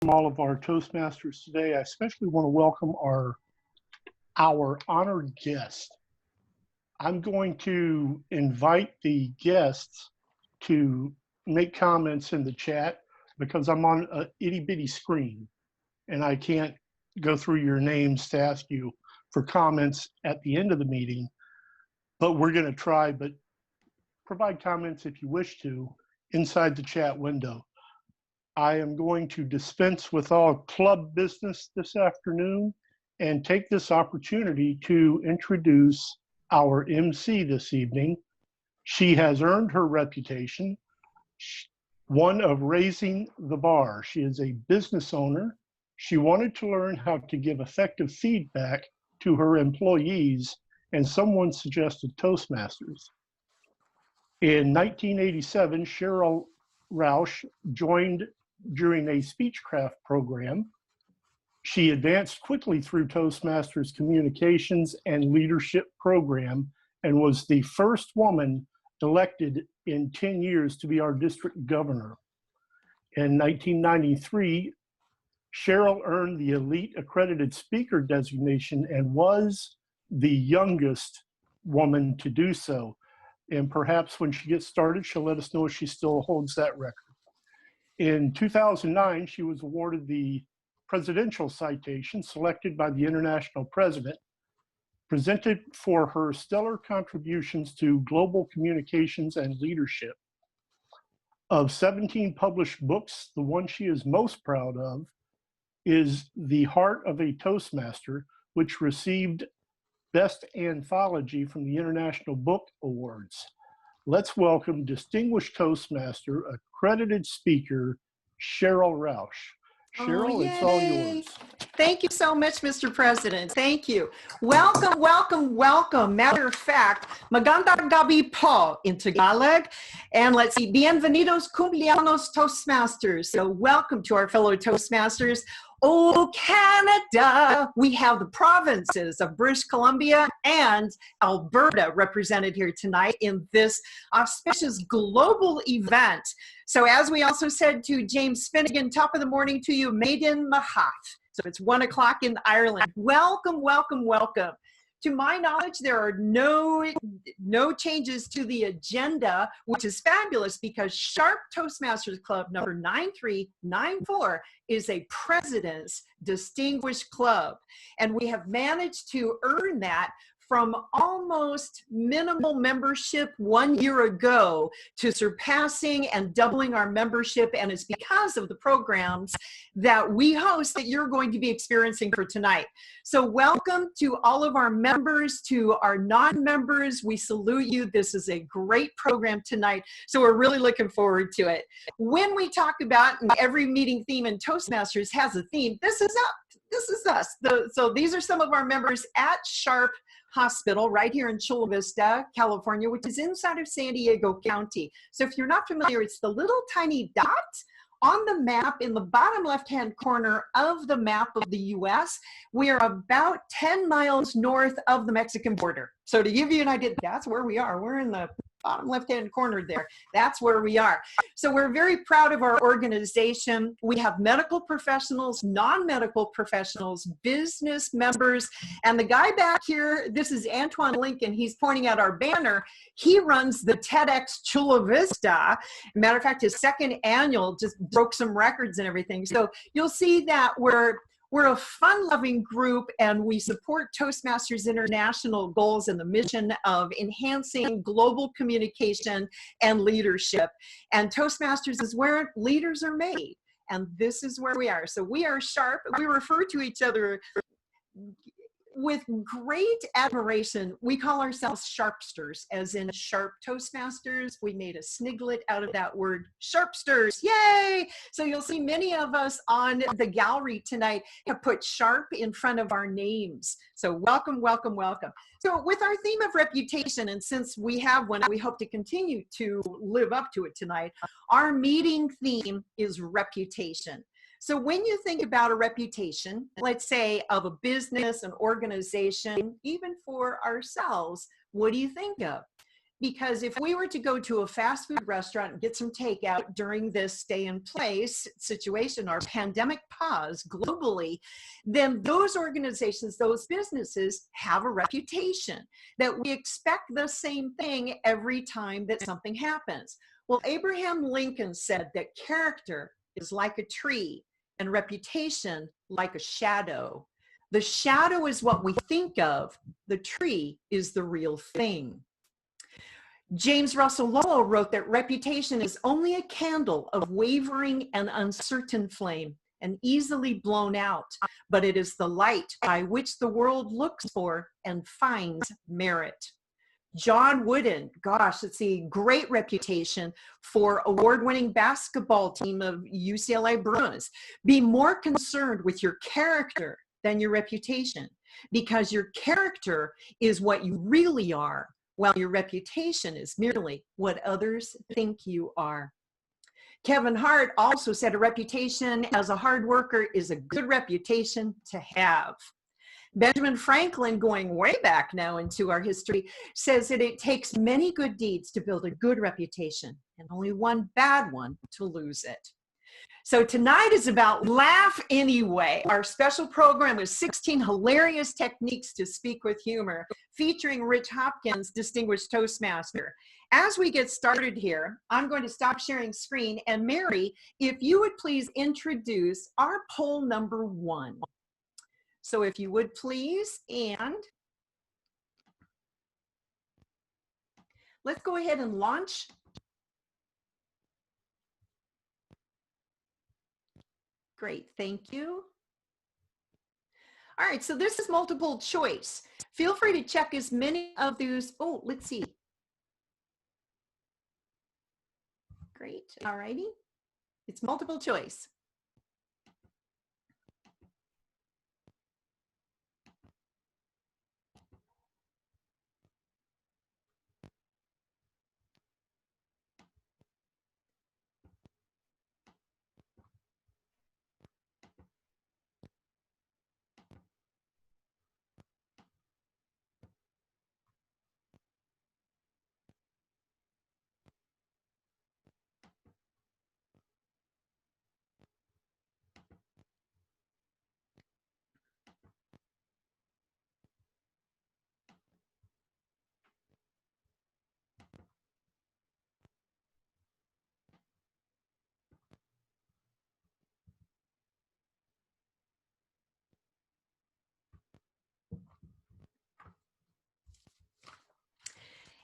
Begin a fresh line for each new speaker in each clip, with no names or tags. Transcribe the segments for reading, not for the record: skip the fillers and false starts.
all of our Toastmasters today. I especially want to welcome our honored guest. I'm going to invite the guests to make comments in the chat because I'm on a itty bitty screen and I can't go through your names to ask you for comments at the end of the meeting, but we're going to try, but provide comments if you wish to inside the chat window. I am going to dispense with all club business this afternoon and take this opportunity to introduce our MC this evening. She has earned her reputation, one of raising the bar. She is a business owner. She wanted to learn how to give effective feedback to her employees, and someone suggested Toastmasters. In 1987, Cheryl Rausch joined during a Speechcraft program. She advanced quickly through Toastmasters communications and leadership program and was the first woman elected in 10 years to be our district governor. In 1993, Cheryl earned the Elite Accredited Speaker designation and was the youngest woman to do so. And perhaps when she gets started, she'll let us know if she still holds that record. In 2009, she was awarded the Presidential Citation selected by the International President, presented for her stellar contributions to global communications and leadership. Of 17 published books, the one she is most proud of is The Heart of a Toastmaster, which received Best Anthology from the International Book Awards. Let's welcome distinguished Toastmaster, accredited speaker, Cheryl Rausch. Cheryl, it's all yours.
Thank you so much, Mr. President. Thank you. Welcome, welcome, welcome. Matter of fact, magandang gabi po in Tagalog. And let's see, bienvenidos cumpleaños Toastmasters. So welcome to our fellow Toastmasters. Oh, Canada, we have the provinces of British Columbia and Alberta represented here tonight in this auspicious global event. So as we also said to James Finnegan, top of the morning to you, Maiden Mahath. So it's 1 o'clock in Ireland. Welcome, welcome, welcome. To my knowledge, there are no changes to the agenda, which is fabulous because Sharp Toastmasters Club number 9394 is a President's Distinguished Club. And we have managed to earn that from almost minimal membership 1 year ago to surpassing and doubling our membership. And it's because of the programs that we host that you're going to be experiencing for tonight. So welcome to all of our members, to our non-members. We salute you. This is a great program tonight. So we're really looking forward to it. When we talk about, and every meeting theme in Toastmasters has a theme, this is us. So these are some of our members at Sharp Hospital right here in Chula Vista, California, which is inside of San Diego County. So if you're not familiar, it's the little tiny dot on the map in the bottom left-hand corner of the map of the U.S. We are about 10 miles north of the Mexican border. So to give you an idea, that's where we are. We're in the bottom left-hand corner there. That's where we are. So we're very proud of our organization. We have medical professionals, non-medical professionals, business members, and the guy back here, this is Antoine Lincoln. He's pointing at our banner. He runs the TEDx Chula Vista. Matter of fact, his second annual just broke some records and everything. So you'll see that we're a fun-loving group, and we support Toastmasters International goals and the mission of enhancing global communication and leadership. And Toastmasters is where leaders are made, and this is where we are. So we are Sharp. We refer to each other with great admiration. We call ourselves Sharpsters, as in Sharp Toastmasters. We made a sniglet out of that word, Sharpsters, yay! So you'll see many of us on the gallery tonight have put Sharp in front of our names. So welcome, welcome, welcome. So with our theme of reputation, and since we have one, we hope to continue to live up to it tonight, our meeting theme is reputation. So when you think about a reputation, let's say of a business, an organization, even for ourselves, what do you think of? because if we were to go to a fast food restaurant and get some takeout during this stay in place situation, our pandemic pause globally, then those organizations, those businesses have a reputation that we expect the same thing every time that something happens. Well, Abraham Lincoln said that character is like a tree and reputation like a shadow. The shadow is what we think of. The tree is the real thing. James Russell Lowell wrote that reputation is only a candle of wavering and uncertain flame and easily blown out, but it is the light by which the world looks for and finds merit. John Wooden, gosh, let's see, great reputation for award-winning basketball team of UCLA Bruins. Be more concerned with your character than your reputation, because your character is what you really are, while your reputation is merely what others think you are. Kevin Hart also said a reputation as a hard worker is a good reputation to have. Benjamin Franklin, going way back now into our history, says that it takes many good deeds to build a good reputation and only one bad one to lose it. So tonight is about Laugh Anyway, our special program with 16 hilarious techniques to speak with humor, featuring Rich Hopkins, Distinguished Toastmaster. As we get started here, I'm going to stop sharing screen, and Mary, if you would please introduce our poll number 1. So if you would please, and let's go ahead and launch. Great, thank you. All right, so this is multiple choice. Feel free to check as many of those. Oh, let's see. Great, all righty. It's multiple choice.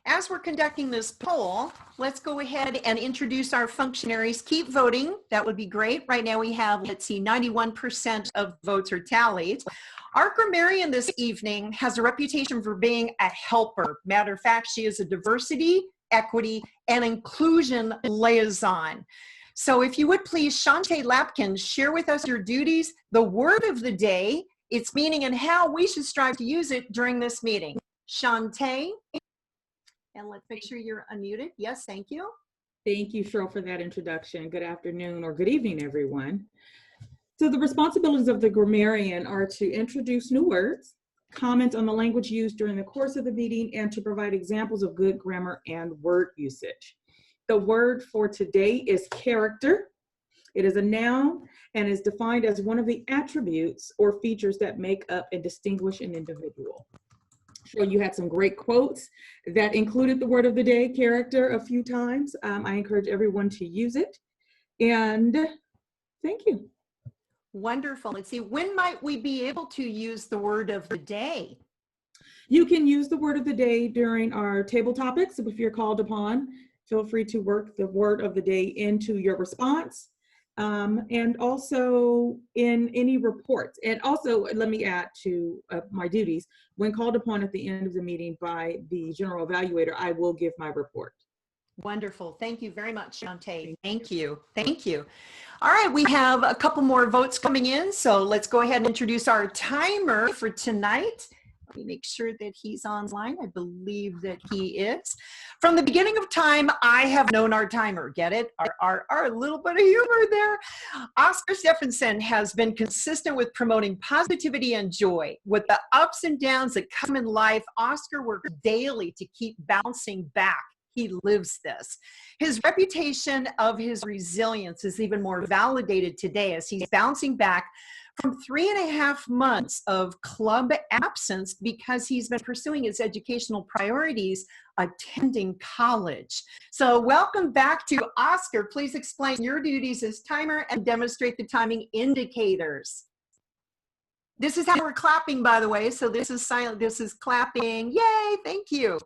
As we're conducting this poll, let's go ahead and introduce our functionaries. Keep voting. That would be great. Right now we have, let's see, 91% of votes are tallied. Our grammarian this evening has a reputation for being a helper. Matter of fact, she is a diversity, equity, and inclusion liaison. So if you would please, Shantae Lapkin, share with us your duties, the word of the day, its meaning, and how we should strive to use it during this meeting. Shantae? And let's make sure you're unmuted. Yes, thank you.
Thank you, Cheryl, for that introduction. Good afternoon or good evening, everyone. So the responsibilities of the grammarian are to introduce new words, comment on the language used during the course of the meeting, and to provide examples of good grammar and word usage. The word for today is character. It is a noun and is defined as one of the attributes or features that make up and distinguish an individual. Sure, you had some great quotes that included the word of the day, character, a few times. I encourage everyone to use it. And thank you.
Wonderful. Let's see, when might we be able to use the word of the day?
You can use the word of the day during our table topics. So if you're called upon, feel free to work the word of the day into your response. And also in any reports. And also, let me add to my duties, when called upon at the end of the meeting by the general evaluator, I will give my report.
Wonderful. Thank you very much, Shantae. Thank you. Thank you. All right, we have a couple more votes coming in, so let's go ahead and introduce our timer for tonight. Let me make sure that he's online. I believe that he is. From the beginning of time, I have known our timer. Get it? Our little bit of humor there. Oscar Stephenson has been consistent with promoting positivity and joy. With the ups and downs that come in life, Oscar works daily to keep bouncing back. He lives this. His reputation of his resilience is even more validated today as he's bouncing back from 3.5 months of club absence because he's been pursuing his educational priorities, attending college. So welcome back to Oscar. Please explain your duties as timer and demonstrate the timing indicators. This is how we're clapping, by the way. So this is silent. This is clapping. Yay, thank you.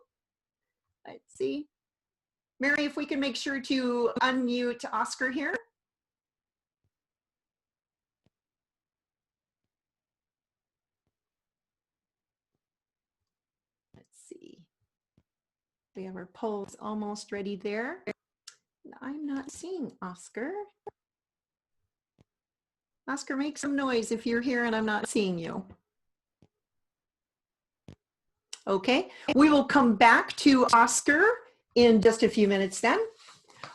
Let's see. Mary, if we can make sure to unmute Oscar here. Let's see. We have our polls almost ready there. I'm not seeing Oscar. Oscar, make some noise if you're here and I'm not seeing you. Okay, we will come back to Oscar in just a few minutes then.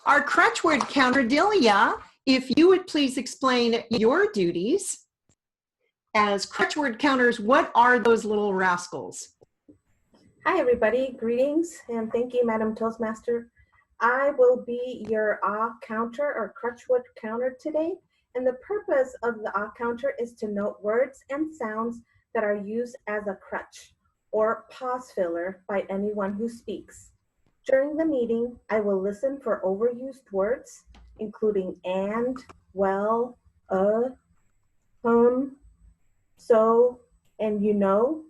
Our crutch word counter, Delia, if you would please explain your duties as crutch word counters. What are those little rascals?
Hi everybody, greetings and thank you, Madam Toastmaster. I will be your counter or crutch word counter today, and the purpose of the counter is to note words and sounds that are used as a crutch or pause filler by anyone who speaks. During the meeting, I will listen for overused words, including and, well, so, and you know.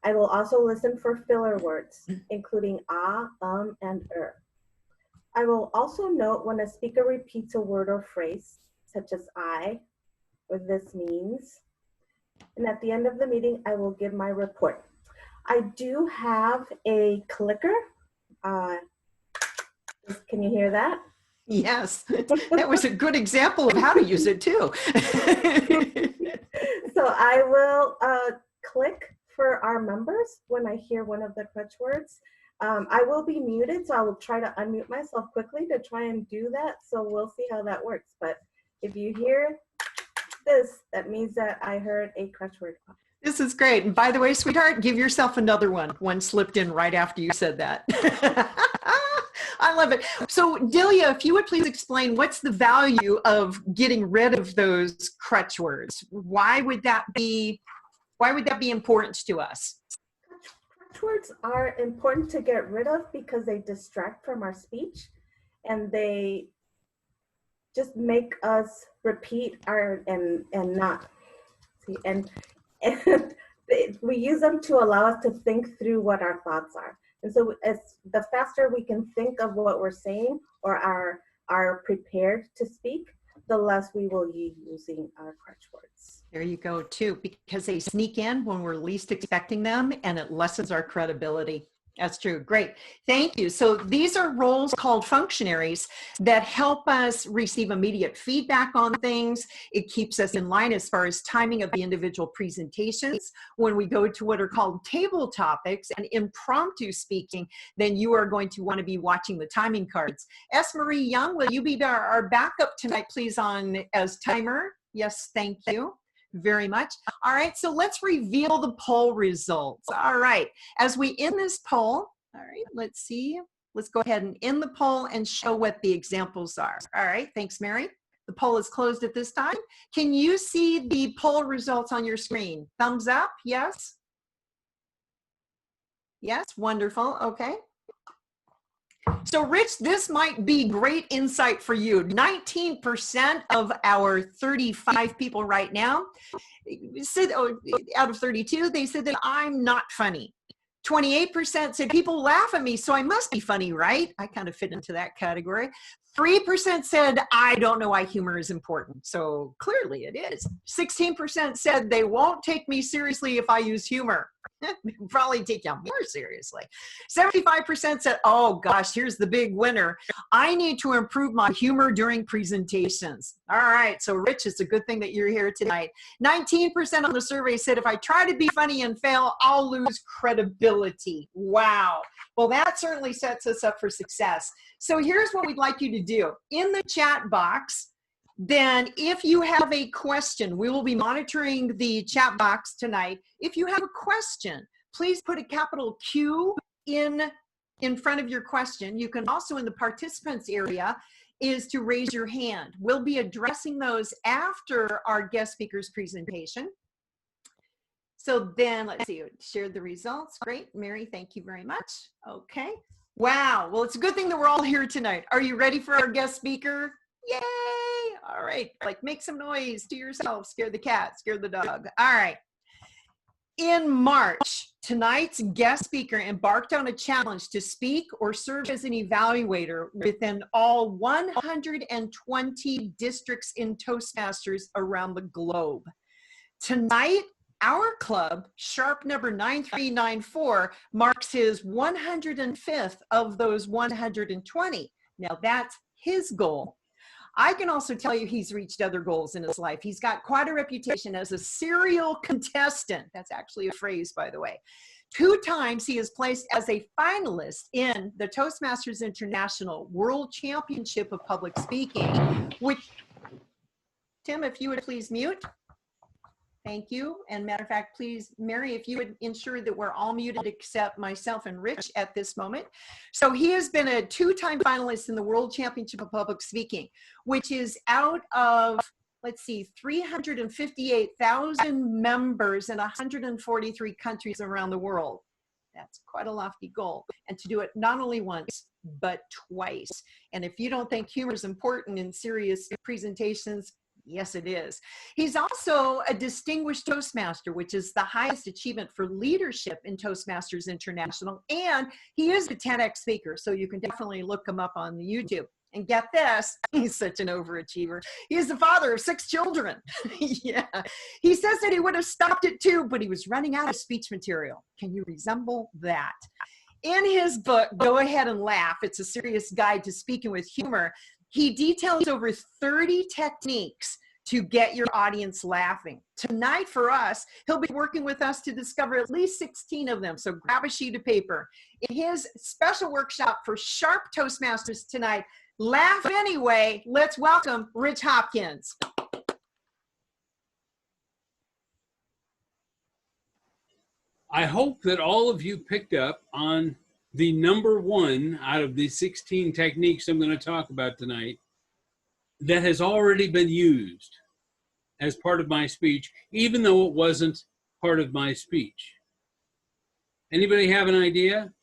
I will also listen for filler words, including and I will also note when a speaker repeats a word or phrase, such as I, or this means. And at the end of the meeting, I will give my report. I do have a clicker. Can you hear that?
Yes, that was a good example of how to use it too.
So I will click for our members when I hear one of the crutch words. I will be muted, so I will try to unmute myself quickly to try and do that. So we'll see how that works. But if you hear this, that means that I heard a crutch word.
This is great. And by the way, sweetheart, give yourself another one. One slipped in right after you said that. I love it. So Delia, if you would please explain what's the value of getting rid of those crutch words? Why would that be important to us?
Crutch words are important to get rid of because they distract from our speech and they just make us repeat and not see and we use them to allow us to think through what our thoughts are. And so as the faster we can think of what we're saying or are prepared to speak, the less we will be using our crutch words.
There you go too, because they sneak in when we're least expecting them and it lessens our credibility. That's true. Great. Thank you. So these are roles called functionaries that help us receive immediate feedback on things. It keeps us in line as far as timing of the individual presentations. When we go to what are called table topics and impromptu speaking, then you are going to want to be watching the timing cards. S. Marie Young, will you be our backup tonight, please, on as timer? Yes, thank you very much. All right, so let's reveal the poll results. All right, as we end this poll, all right, let's see. Let's go ahead and end the poll and show what the examples are. All right, thanks, Mary. The poll is closed at this time. Can you see the poll results on your screen? Thumbs up, yes? Yes, wonderful, okay. So Rich, this might be great insight for you. 19% of our 35 people right now said, out of 32, they said that I'm not funny. 28% said people laugh at me, so I must be funny, right? I kind of fit into that category. 3% said, I don't know why humor is important. So clearly it is. 16% said they won't take me seriously if I use humor. probably take you more seriously. 75% said, oh gosh, here's the big winner. I need to improve my humor during presentations. All right, so Rich, it's a good thing that you're here tonight. 19% on the survey said, if I try to be funny and fail, I'll lose credibility. Wow. Well, that certainly sets us up for success. So here's what we'd like you to do. In the chat box, then if you have a question, we will be monitoring the chat box tonight. If you have a question, please put a capital Q in front of your question. You can also, in the participants area, is to raise your hand. We'll be addressing those after our guest speaker's presentation. So then, let's see, shared the results. Great, Mary, thank you very much. Okay, wow, well, it's a good thing that we're all here tonight. Are you ready for our guest speaker? Yay! All right, like make some noise to yourself, scare the cat, scare the dog. All right. In March, tonight's guest speaker embarked on a challenge to speak or serve as an evaluator within all 120 districts in Toastmasters around the globe. Tonight, our club, sharp number 9394, marks his 105th of those 120. Now that's his goal. I can also tell you he's reached other goals in his life. He's got quite a reputation as a serial contestant. That's actually a phrase, by the way. 2 times he is placed as a finalist in the Toastmasters International World Championship of Public Speaking, which, Tim, if you would please mute. Thank you. And matter of fact, please, Mary, if you would ensure that we're all muted except myself and Rich at this moment. So he has been a 2-time finalist in the World Championship of Public Speaking, which is out of, let's see, 358,000 members in 143 countries around the world. That's quite a lofty goal. And to do it not only once, but twice. And if you don't think humor is important in serious presentations, yes, it is. He's also a distinguished Toastmaster, which is the highest achievement for leadership in Toastmasters International. And he is a TEDx speaker, so you can definitely look him up on the YouTube. And get this, he's such an overachiever. He is the father of 6 children. Yeah. He says that he would have stopped at 2, but he was running out of speech material. Can you resemble that? In his book, Go Ahead and Laugh, it's a serious guide to speaking with humor. He details over 30 techniques to get your audience laughing. Tonight for us, he'll be working with us to discover at least 16 of them. So grab a sheet of paper. In his special workshop for sharp Toastmasters tonight, Laugh Anyway, let's welcome Rich Hopkins.
I hope that all of you picked up on the number 1 out of the 16 techniques I'm going to talk about tonight that has already been used as part of my speech, even though it wasn't part of my speech. Anybody have an idea?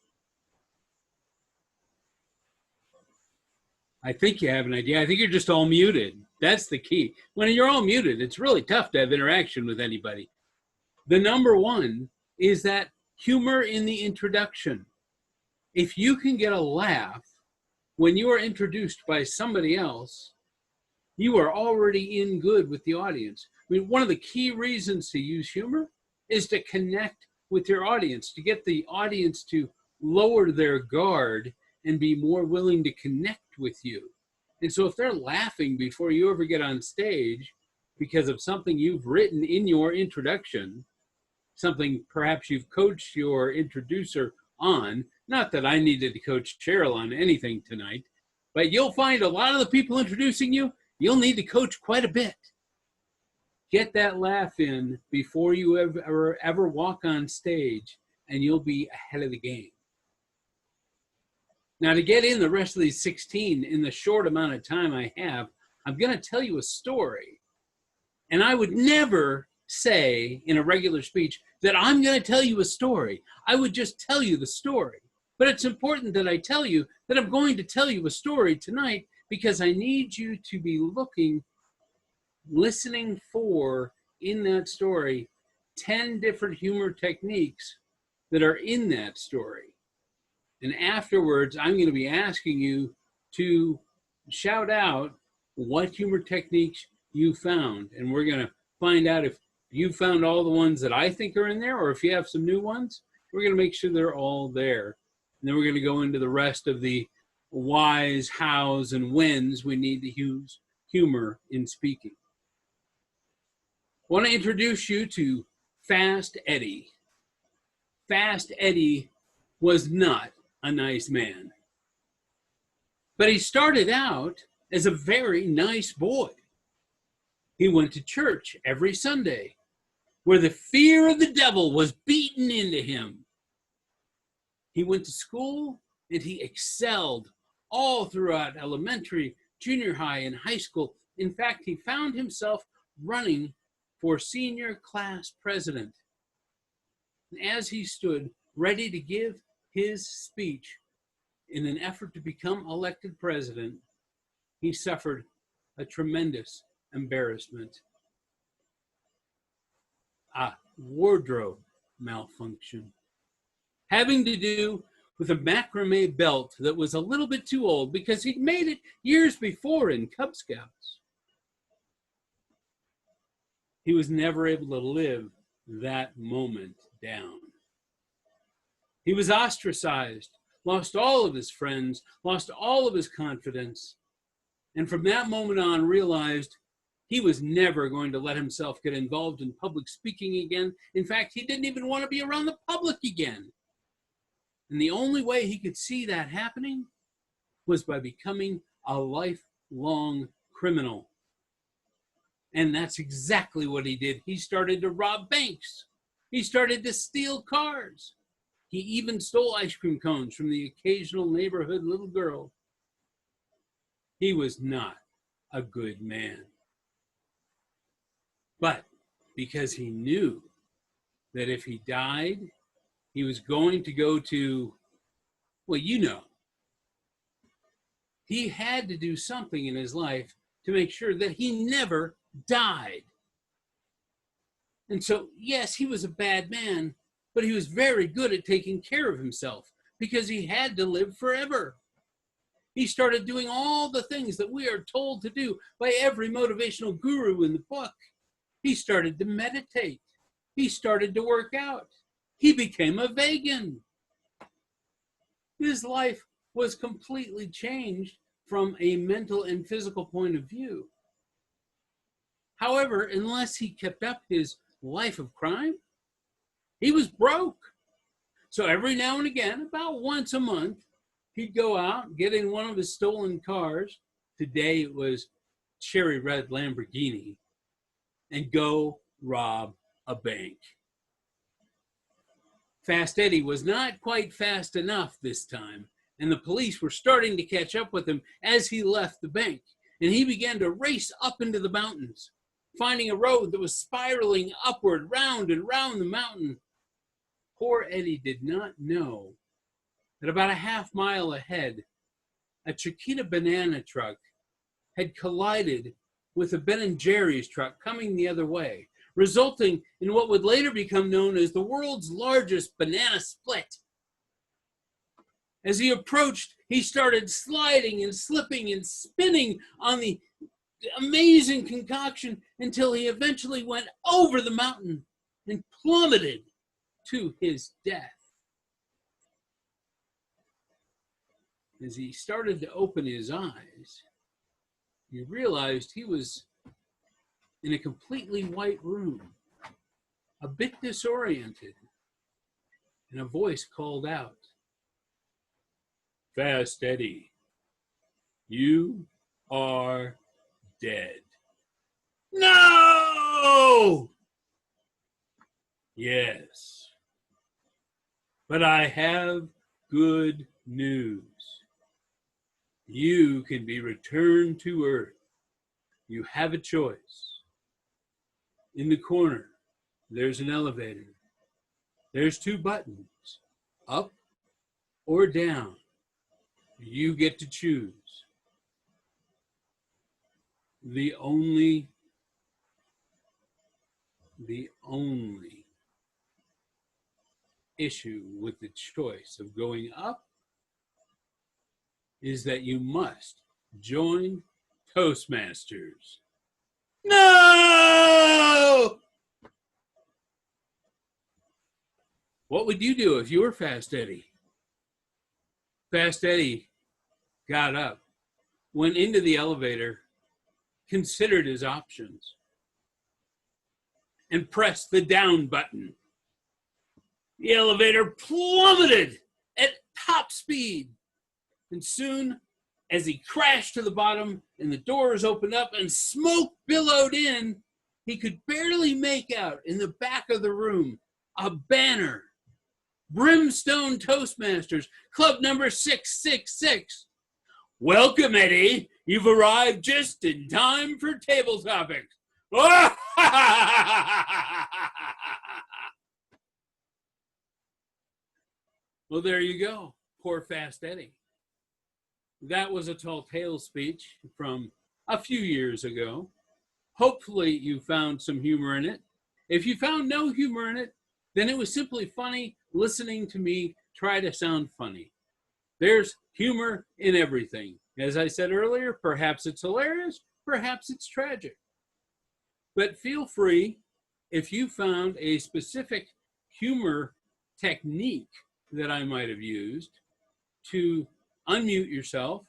I think you have an idea. I think you're just all muted. That's the key. When you're all muted, it's really tough to have interaction with anybody. The number 1 is that humor in the introduction. If you can get a laugh when you are introduced by somebody else, you are already in good with the audience. I mean, one of the key reasons to use humor is to connect with your audience, to get the audience to lower their guard and be more willing to connect with you. And so if they're laughing before you ever get on stage because of something you've written in your introduction, something perhaps you've coached your introducer on, not that I needed to coach Cheryl on anything tonight, but you'll find a lot of the people introducing you, you'll need to coach quite a bit. Get that laugh in before you ever walk on stage, and you'll be ahead of the game. Now, to get in the rest of these 16 in the short amount of time I have, I'm going to tell you a story. And I would never say in a regular speech that I'm going to tell you a story. I would just tell you the story. But it's important that I tell you that I'm going to tell you a story tonight because I need you to be listening for, in that story, 10 different humor techniques that are in that story. And afterwards, I'm going to be asking you to shout out what humor techniques you found. And we're going to find out if You found all the ones that I think are in there, or if you have some new ones, we're going to make sure they're all there. And then we're going to go into the rest of the whys, hows, and whens we need to use humor in speaking. I want to introduce you to Fast Eddie. Fast Eddie was not a nice man, but he started out as a very nice boy. He went to church every Sunday, where the fear of the devil was beaten into him. He went to school and he excelled all throughout elementary, junior high, and high school. In fact, he found himself running for senior class president. And as he stood ready to give his speech in an effort to become elected president, he suffered a tremendous embarrassment. A wardrobe malfunction, having to do with a macrame belt that was a little bit too old because he'd made it years before in Cub Scouts. He was never able to live that moment down. He was ostracized, lost all of his friends, lost all of his confidence, and from that moment on realized he was never going to let himself get involved in public speaking again. In fact, he didn't even want to be around the public again. And the only way he could see that happening was by becoming a lifelong criminal. And that's exactly what he did. He started to rob banks. He started to steal cars. He even stole ice cream cones from the occasional neighborhood little girl. He was not a good man. But because he knew that if he died, he was going to go to, well, you know, he had to do something in his life to make sure that he never died. And so, yes, he was a bad man, but he was very good at taking care of himself because he had to live forever. He started doing all the things that we are told to do by every motivational guru in the book. He started to meditate. He started to work out. He became a vegan. His life was completely changed from a mental and physical point of view. However, unless he kept up his life of crime, he was broke. So every now and again, about once a month, he'd go out, get in one of his stolen cars. Today it was cherry red Lamborghini, and go rob a bank. Fast Eddie was not quite fast enough this time, and the police were starting to catch up with him as he left the bank, and he began to race up into the mountains, finding a road that was spiraling upward, round and round the mountain. Poor Eddie did not know that about a half mile ahead, a Chiquita banana truck had collided with a Ben & Jerry's truck coming the other way, resulting in what would later become known as the world's largest banana split. As he approached, he started sliding and slipping and spinning on the amazing concoction until he eventually went over the mountain and plummeted to his death. As he started to open his eyes, he realized he was in a completely white room, a bit disoriented, and a voice called out, "Fast Eddie, you are dead." No! Yes. But I have good news. You can be returned to Earth. You have a choice. In the corner, there's an elevator. There's 2 buttons, up or down. You get to choose. The only issue with the choice of going up is that you must join Toastmasters. No! What would you do if you were Fast Eddie? Fast Eddie got up, went into the elevator, considered his options, and pressed the down button. The elevator plummeted at top speed. And soon, as he crashed to the bottom and the doors opened up and smoke billowed in, he could barely make out in the back of the room a banner. Brimstone Toastmasters, club number 666. Welcome, Eddie. You've arrived just in time for table topics. Well, there you go. Poor Fast Eddie. That was a tall tale speech from a few years ago. Hopefully you found some humor in it. If you found no humor in it, then it was simply funny listening to me try to sound funny. There's humor in everything. As I said earlier, perhaps it's hilarious, perhaps it's tragic. But feel free, if you found a specific humor technique that I might have used, to unmute yourself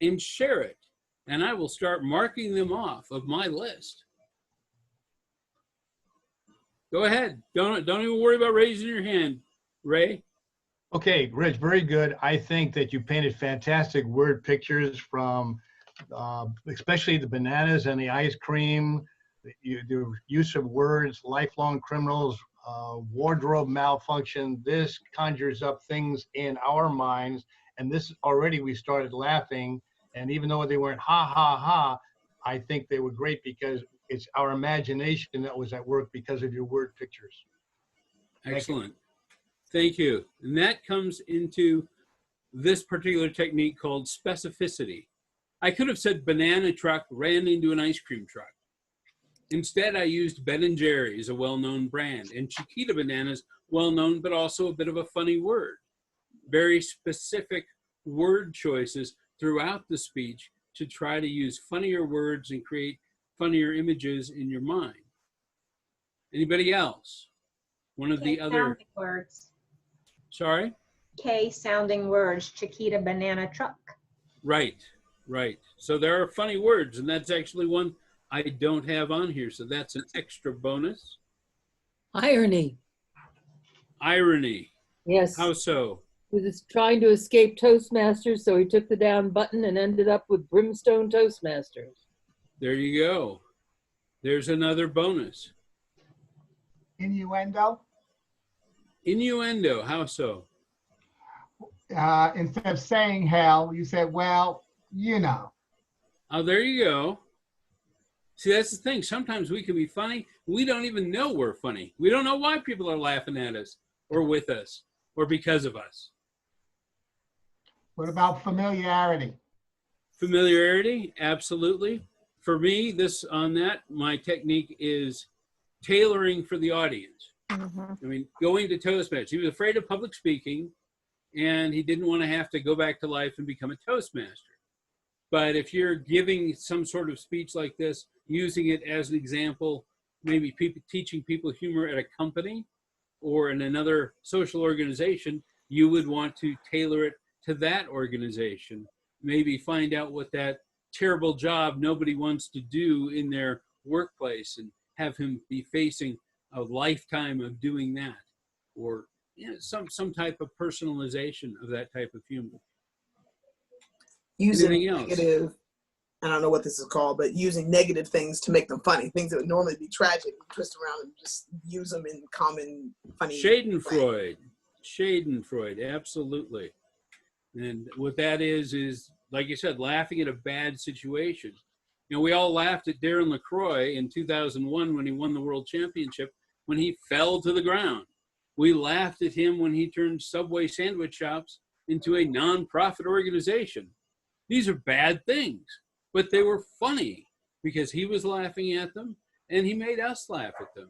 and share it. And I will start marking them off of my list. Go ahead. Don't even worry about raising your hand, Ray.
Okay, Rich, very good. I think that you painted fantastic word pictures from especially the bananas and the ice cream, the use of words, lifelong criminals, wardrobe malfunction. This conjures up things in our minds. And this already we started laughing. And even though they weren't ha, ha, ha, I think they were great because it's our imagination that was at work because of your word pictures.
Excellent. Thank you. And that comes into this particular technique called specificity. I could have said banana truck ran into an ice cream truck. Instead, I used Ben & Jerry's, a well-known brand, and Chiquita bananas, well-known, but also a bit of a funny word. Very specific word choices throughout the speech to try to use funnier words and create funnier images in your mind. Anybody else? One of the other
words.
Sorry?
K sounding words, Chiquita banana truck.
Right, right. So there are funny words, and that's actually one I don't have on here, so that's an extra bonus.
Irony.
Irony.
Yes.
How so?
He was trying to escape Toastmasters, so he took the down button and ended up with Brimstone Toastmasters.
There you go. There's another bonus.
Innuendo.
Innuendo. How so?
Instead of saying hell, you said, well, you know.
Oh, there you go. See, that's the thing. Sometimes we can be funny. We don't even know we're funny. We don't know why people are laughing at us or with us or because of us.
What about familiarity?
Familiarity, absolutely. For me, my technique is tailoring for the audience. I mean, going to Toastmasters. He was afraid of public speaking, and he didn't want to have to go back to life and become a Toastmaster. But if you're giving some sort of speech like this, using it as an example, maybe teaching people humor at a company or in another social organization, you would want to tailor it to that organization. Maybe find out what that terrible job nobody wants to do in their workplace and have him be facing a lifetime of doing that, or some type of personalization of that type of humor.
Using
Anything else?
negative, I don't know what this is called, but using negative things to make them funny. Things that would normally be tragic, we twist around and just use them in common funny.
Schadenfreude, absolutely. And what that is like you said, laughing at a bad situation. You know, we all laughed at Darren LaCroix in 2001 when he won the world championship, when he fell to the ground. We laughed at him when he turned Subway sandwich shops into a nonprofit organization. These are bad things, but they were funny because he was laughing at them and he made us laugh at them.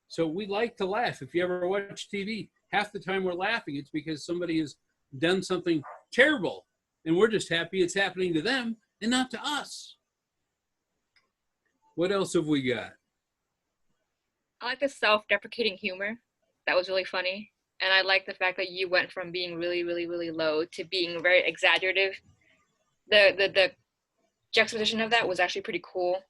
So we like to laugh. If you ever watch TV, half the time we're laughing, it's because somebody has done something terrible and we're just happy it's happening to them and not to us. What else have we got?
I like the self-deprecating humor. That was really funny. And I like the fact that you went from being really, really, really low to being very exaggerative. The juxtaposition of that was actually pretty cool.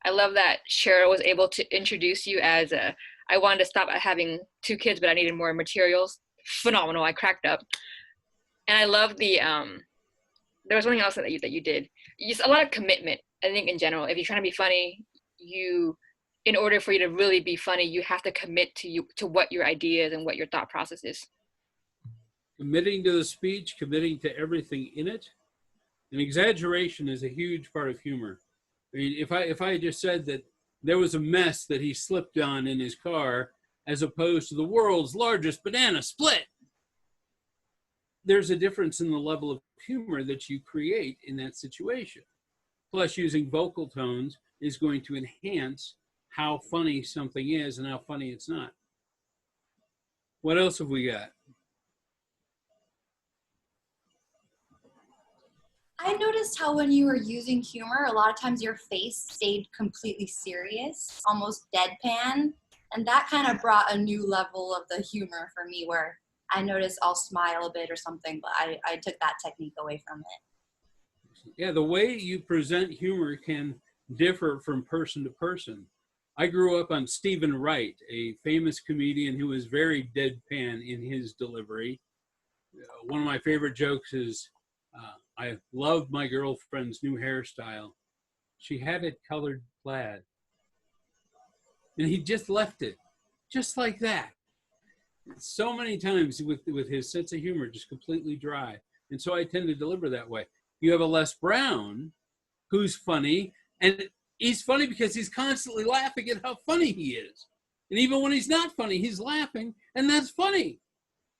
I love that Cheryl was able to introduce you as I wanted to stop at having 2 kids, but I needed more materials. Phenomenal. I cracked up. And I love the, there was something else that you did. Just a lot of commitment, I think, in general. If you're trying to be funny, in order for you to really be funny, you have to commit to what your ideas and what your thought process is.
Committing to the speech, committing to everything in it. And exaggeration is a huge part of humor. I mean, if I just said that there was a mess that he slipped on in his car, as opposed to the world's largest banana split, there's a difference in the level of humor that you create in that situation. Plus, using vocal tones is going to enhance how funny something is and how funny it's not. What else have we got?
I noticed how when you were using humor, a lot of times your face stayed completely serious, almost deadpan. And that kind of brought a new level of the humor for me where I noticed I'll smile a bit or something, but I took that technique away from it.
Yeah, the way you present humor can differ from person to person. I grew up on Stephen Wright, a famous comedian who was very deadpan in his delivery. One of my favorite jokes is, I loved my girlfriend's new hairstyle. She had it colored plaid. And he just left it, just like that. So many times with his sense of humor, just completely dry. And so I tend to deliver that way. You have a Les Brown who's funny, and he's funny because he's constantly laughing at how funny he is. And even when he's not funny, he's laughing, and that's funny.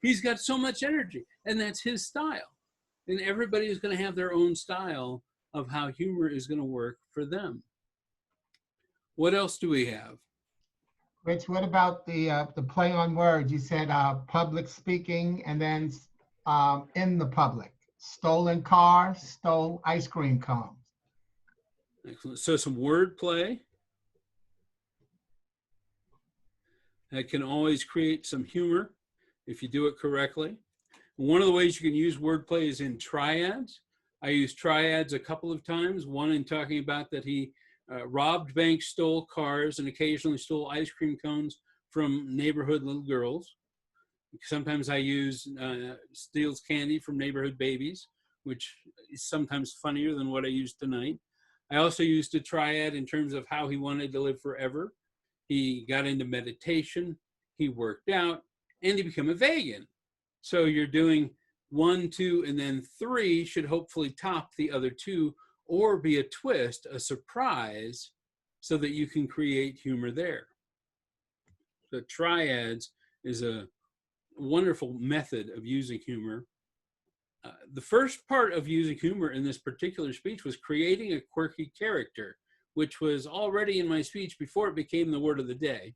He's got so much energy, and that's his style. And everybody is going to have their own style of how humor is going to work for them. What else do we have?
Rich, what about the play on words? You said public speaking and then in the public. Stolen car, stole ice cream cones.
Excellent. So some wordplay. That can always create some humor if you do it correctly. One of the ways you can use wordplay is in triads. I used triads a couple of times, one in talking about that he robbed banks, stole cars, and occasionally stole ice cream cones from neighborhood little girls. Sometimes I use steals candy from neighborhood babies, which is sometimes funnier than what I used tonight. I also used a triad in terms of how he wanted to live forever. He got into meditation, he worked out, and he became a vegan. So you're doing 1, 2, and then 3 should hopefully top the other 2 or be a twist, a surprise, so that you can create humor there. The triads is a wonderful method of using humor. The first part of using humor in this particular speech was creating a quirky character, which was already in my speech before it became the word of the day.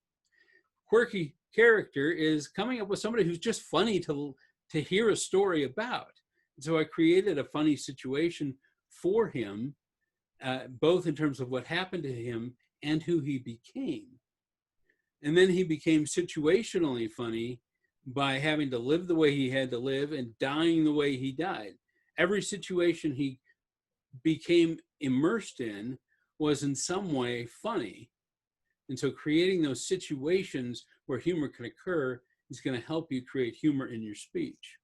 Quirky character is coming up with somebody who's just funny to hear a story about. And so I created a funny situation for him, both in terms of what happened to him and who he became. And then he became situationally funny by having to live the way he had to live and dying the way he died. Every situation he became immersed in was in some way funny. And so creating those situations where humor can occur is going to help you create humor in your speech.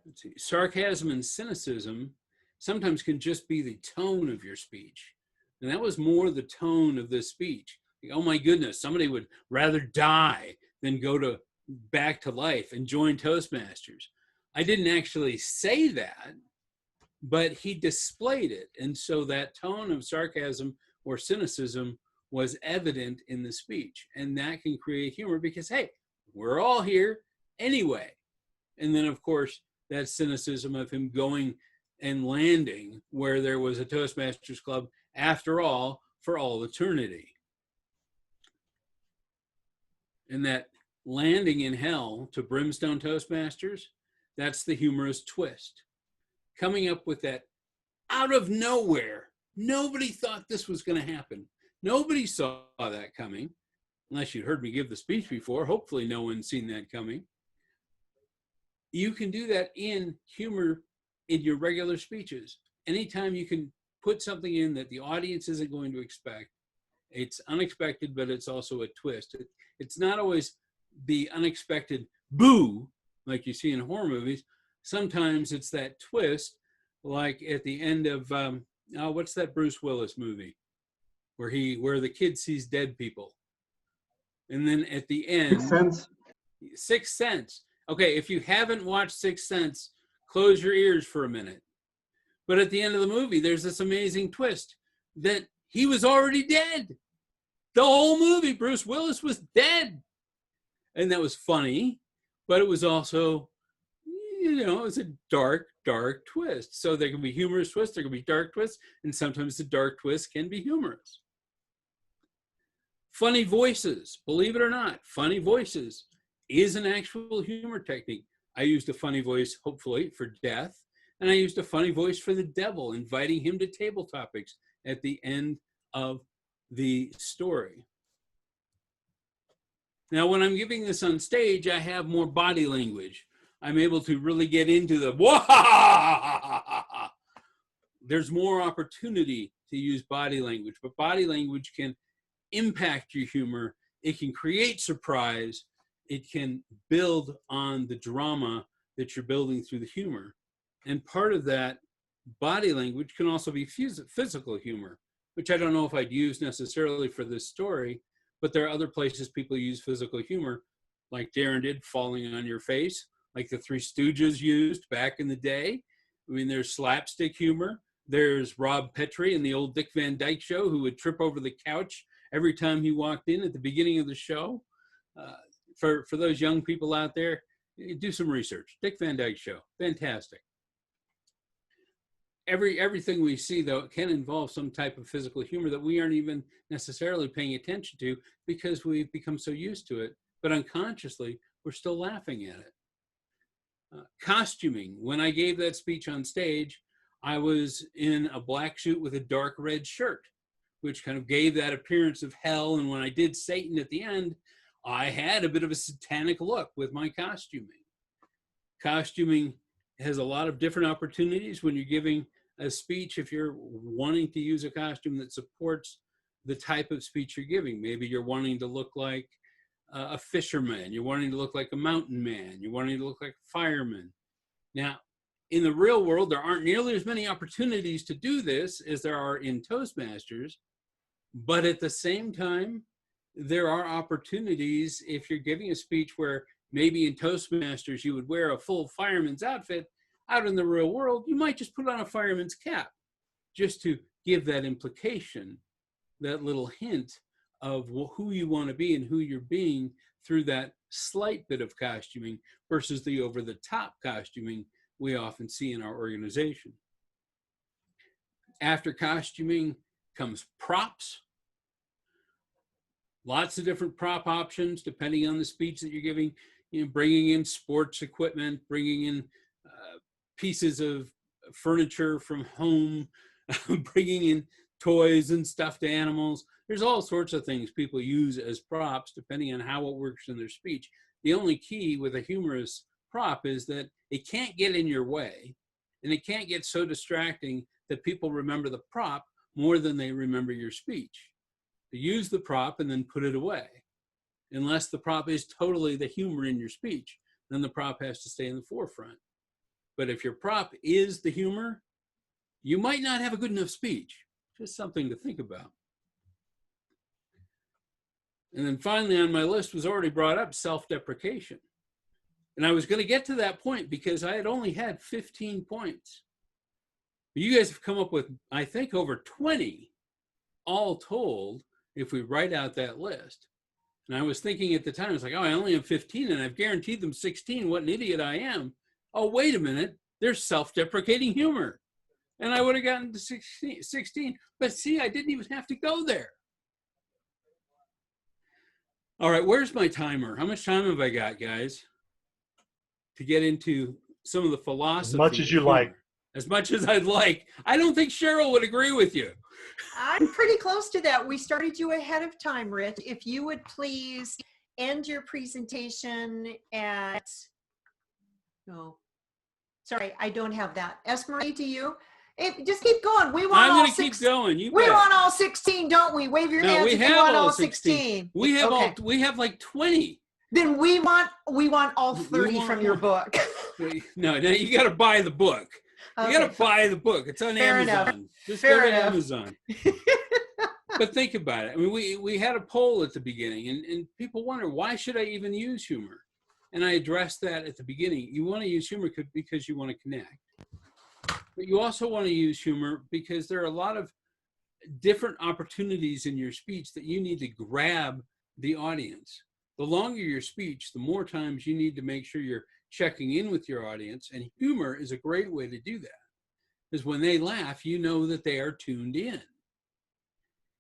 Let's see. Sarcasm and cynicism sometimes can just be the tone of your speech. And that was more the tone of this speech. Like, oh my goodness, somebody would rather die than go back to life and join Toastmasters. I didn't actually say that, but he displayed it. And so that tone of sarcasm or cynicism was evident in the speech. And that can create humor because, hey, we're all here anyway. And then, of course, that cynicism of him going and landing where there was a Toastmasters Club, after all, for all eternity. And that landing in hell to Brimstone Toastmasters, that's the humorous twist. Coming up with that out of nowhere. Nobody thought this was going to happen. Nobody saw that coming. unless you heard me give the speech before, hopefully no one's seen that coming. You can do that in humor in your regular speeches. Anytime you can put something in that the audience isn't going to expect, it's unexpected, but it's also a twist. It's not always the unexpected boo, like you see in horror movies. Sometimes it's that twist, like at the end of, what's that Bruce Willis movie? Where the kid sees dead people. And then at the end.
Sixth Sense.
Sixth Sense. Okay, if you haven't watched Sixth Sense, close your ears for a minute. But at the end of the movie, there's this amazing twist that he was already dead. The whole movie, Bruce Willis was dead. And that was funny, but it was also, it was a dark, dark twist. So there can be humorous twists, there can be dark twists, and sometimes the dark twist can be humorous. Funny voices, believe it or not, funny voices is an actual humor technique. I used a funny voice, hopefully, for death, and I used a funny voice for the devil, inviting him to table topics at the end of the story. Now, when I'm giving this on stage, I have more body language. I'm able to really get into the wah. There's more opportunity to use body language, but body language can impact your humor. It can create surprise. It can build on the drama that you're building through the humor. And part of that body language can also be physical humor, which I don't know if I'd use necessarily for this story, but there are other places people use physical humor, like Darren did, falling on your face, like the Three Stooges used back in the day. I mean, there's slapstick humor. There's Rob Petrie in the old Dick Van Dyke Show, who would trip over the couch every time he walked in at the beginning of the show. For those young people out there, do some research. Dick Van Dyke Show, fantastic. Everything we see, though, can involve some type of physical humor that we aren't even necessarily paying attention to because we've become so used to it, but unconsciously, we're still laughing at it. Costuming. When I gave that speech on stage, I was in a black suit with a dark red shirt, which kind of gave that appearance of hell. And when I did Satan at the end, I had a bit of a satanic look with my costuming. Costuming has a lot of different opportunities when you're giving a speech. If you're wanting to use a costume that supports the type of speech you're giving, maybe you're wanting to look like a fisherman, you're wanting to look like a mountain man, you're wanting to look like a fireman. Now, in the real world, there aren't nearly as many opportunities to do this as there are in Toastmasters, but at the same time, there are opportunities if you're giving a speech where maybe in Toastmasters you would wear a full fireman's outfit. Out in the real world, you might just put on a fireman's cap just to give that implication, that little hint of who you want to be and who you're being through that slight bit of costuming versus the over-the-top costuming we often see in our organization. After costuming comes props. Lots of different prop options depending on the speech that you're giving. Bringing in sports equipment, bringing in pieces of furniture from home, bringing in toys and stuffed animals. There's all sorts of things people use as props depending on how it works in their speech. The only key with a humorous prop is that it can't get in your way, and it can't get so distracting that people remember the prop more than they remember your speech. Use the prop and then put it away. Unless the prop is totally the humor in your speech, then the prop has to stay in the forefront. But if your prop is the humor, you might not have a good enough speech. Just something to think about. And then finally on my list was already brought up self-deprecation. And I was going to get to that point because I had only had 15 points. But you guys have come up with, I think, over 20 all told if we write out that list. And I was thinking at the time, I was like, oh, I only have 15 and I've guaranteed them 16. What an idiot I am. Oh, wait a minute. There's self-deprecating humor. And I would have gotten to 16. But see, I didn't even have to go there. All right, where's my timer? How much time have I got, guys, to get into some of the philosophy?
As much as you like.
as much as I'd like. I don't think Cheryl would agree with you.
I'm pretty close to that. We started you ahead of time, Rich. If you would please end your presentation at, no, sorry, I don't have that. Esmeree, to you? Just keep going. We want
I'm
all
going to keep going. You
we
bet.
want all 16, don't we? Wave your hands
we
if you
have
want
all
all
16.
16.
We have
Okay.
we have like 20.
Then we want all 30 from your book.
No, you got to buy the book. You got to buy the book. It's on
Fair
Amazon.
enough.
Just
Fair
go to
enough.
Amazon. But think about it. I mean, we had a poll at the beginning, and people wonder, why should I even use humor? And I addressed that at the beginning. You want to use humor because you want to connect. But you also want to use humor because there are a lot of different opportunities in your speech that you need to grab the audience. The longer your speech, the more times you need to make sure you're checking in with your audience. And humor is a great way to do that. Because when they laugh, you know that they are tuned in.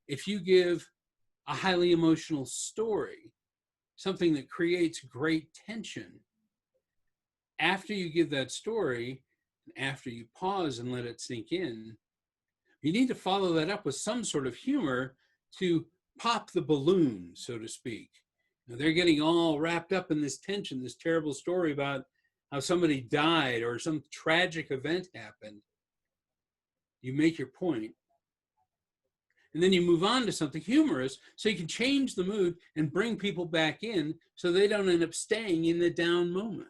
If you give a highly emotional story, something that creates great tension, after you give that story, after you pause and let it sink in, you need to follow that up with some sort of humor to pop the balloon, so to speak. Now, they're getting all wrapped up in this tension, this terrible story about how somebody died or some tragic event happened. You make your point, and then you move on to something humorous so you can change the mood and bring people back in so they don't end up staying in the down moment.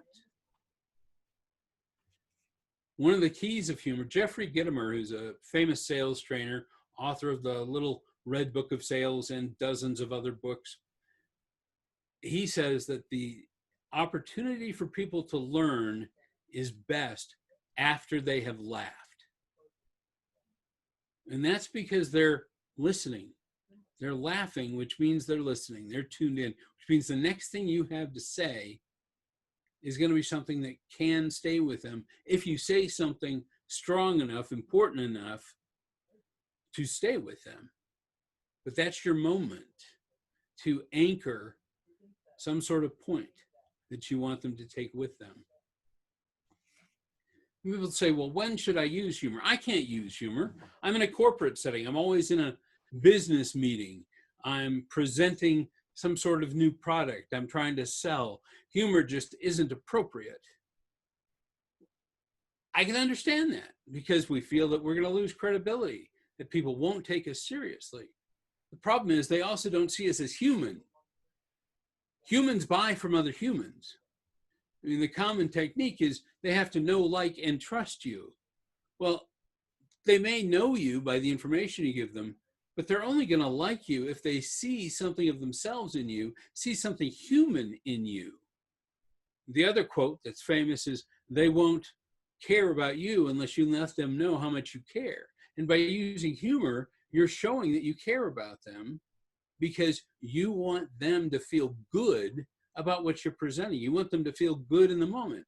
One of the keys of humor, Jeffrey Gitomer, who's a famous sales trainer, author of the Little Red Book of Sales and dozens of other books, he says that the opportunity for people to learn is best after they have laughed. And that's because they're listening. They're laughing, which means they're listening. They're tuned in, which means the next thing you have to say is going to be something that can stay with them if you say something strong enough, important enough to stay with them. But that's your moment to anchor some sort of point that you want them to take with them. People say, well, when should I use humor? I can't use humor. I'm in a corporate setting. I'm always in a business meeting. I'm presenting some sort of new product I'm trying to sell. Humor just isn't appropriate. I can understand that because we feel that we're going to lose credibility, that people won't take us seriously. The problem is they also don't see us as human. Humans buy from other humans. I mean, the common technique is they have to know, like, and trust you. Well, they may know you by the information you give them, but they're only going to like you if they see something of themselves in you, see something human in you. The other quote that's famous is, they won't care about you unless you let them know how much you care. And by using humor, you're showing that you care about them because you want them to feel good about what you're presenting. You want them to feel good in the moment.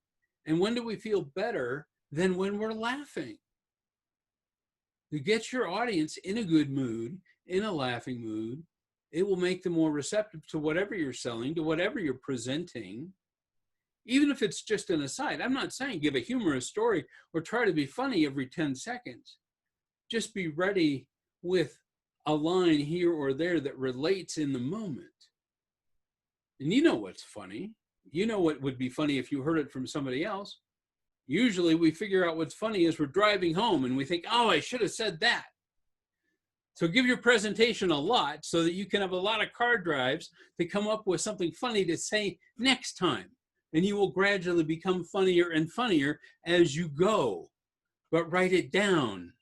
And when do we feel better than when we're laughing? To get your audience in a good mood, in a laughing mood, it will make them more receptive to whatever you're selling, to whatever you're presenting, even if it's just an aside. I'm not saying give a humorous story or try to be funny every 10 seconds. Just be ready with a line here or there that relates in the moment. And you know what's funny. You know what would be funny if you heard it from somebody else. Usually we figure out what's funny as we're driving home and we think, oh, I should have said that. So give your presentation a lot so that you can have a lot of car drives to come up with something funny to say next time. And you will gradually become funnier and funnier as you go. But write it down.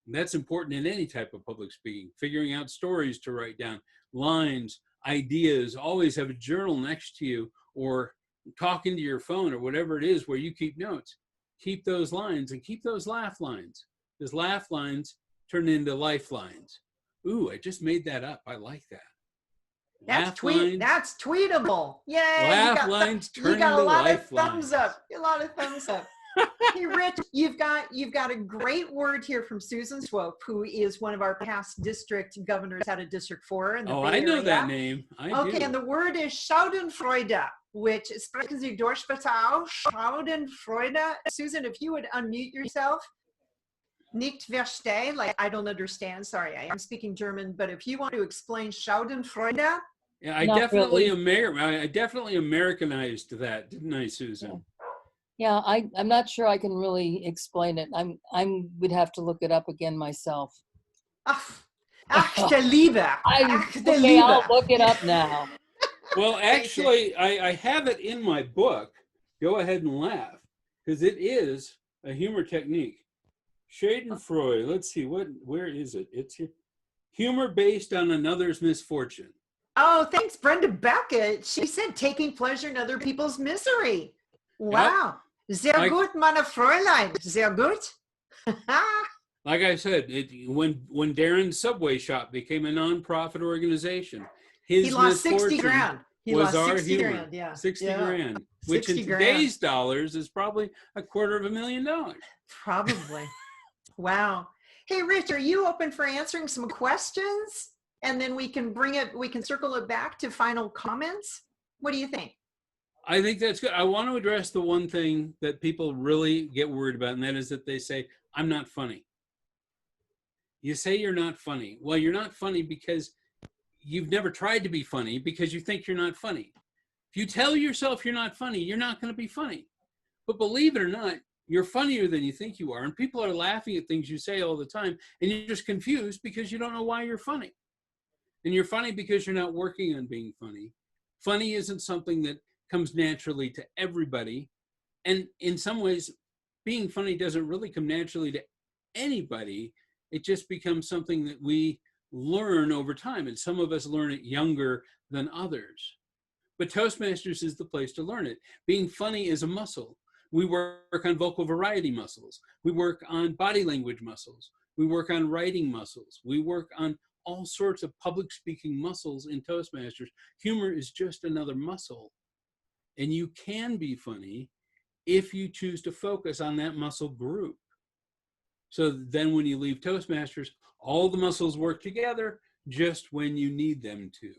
And that's important in any type of public speaking. Figuring out stories to write down, lines, ideas. Always have a journal next to you or talking to your phone or whatever it is where you keep notes. Keep those lines and keep those laugh lines. Because laugh lines turn into lifelines. Ooh, I just made that up. I like that.
That's tweetable. Yay!
Laugh lines turn into lifelines.
You got a lot of thumbs up. A lot of thumbs up. Hey, Rich, you've got a great word here from Susan Swope, who is one of our past district governors out of District 4 in the Bay
I know
Area.
that name. I do.
And the word is Schadenfreude. which sprechen Sie Deutsch bitte auch? Schadenfreude. Susan, if you would unmute yourself. Nicht verstehen, like I don't understand. Sorry, I am speaking German, but if you want to explain Schadenfreude.
Yeah, I definitely Americanized that, didn't I, Susan?
Yeah, I'm not sure I can really explain it. Would have to look it up again myself.
Ach der Liebe. Ach der
Okay,
Liebe.
I'll look it up now.
Well, actually, I have it in my book. Go ahead and laugh, because it is a humor technique. Schadenfreude. Let's see, where is it? It's here. Humor based on another's misfortune.
Oh, thanks, Brenda Beckett. She said taking pleasure in other people's misery. Wow. Yep. Sehr gut, meine Fräulein. Sehr gut.
Like I said, when Darren's Subway Shop became a nonprofit organization, he lost 60 grand. He lost 60 grand, yeah. 60 grand, which 60 in today's dollars is probably $250,000.
Probably. Wow. Hey, Rich, are you open for answering some questions? And then we can circle it back to final comments. What do you think?
I think that's good. I want to address the one thing that people really get worried about, and that is that they say, I'm not funny. You say you're not funny. Well, you're not funny because you've never tried to be funny because you think you're not funny. If you tell yourself you're not funny, you're not going to be funny. But believe it or not, you're funnier than you think you are. And people are laughing at things you say all the time, and you're just confused because you don't know why you're funny. And you're funny because you're not working on being funny. Funny isn't something that comes naturally to everybody. And in some ways, being funny doesn't really come naturally to anybody. It just becomes something that we learn over time. And some of us learn it younger than others. But Toastmasters is the place to learn it. Being funny is a muscle. We work on vocal variety muscles. We work on body language muscles. We work on writing muscles. We work on all sorts of public speaking muscles in Toastmasters. Humor is just another muscle. And you can be funny if you choose to focus on that muscle group. So then when you leave Toastmasters, all the muscles work together just when you need them to.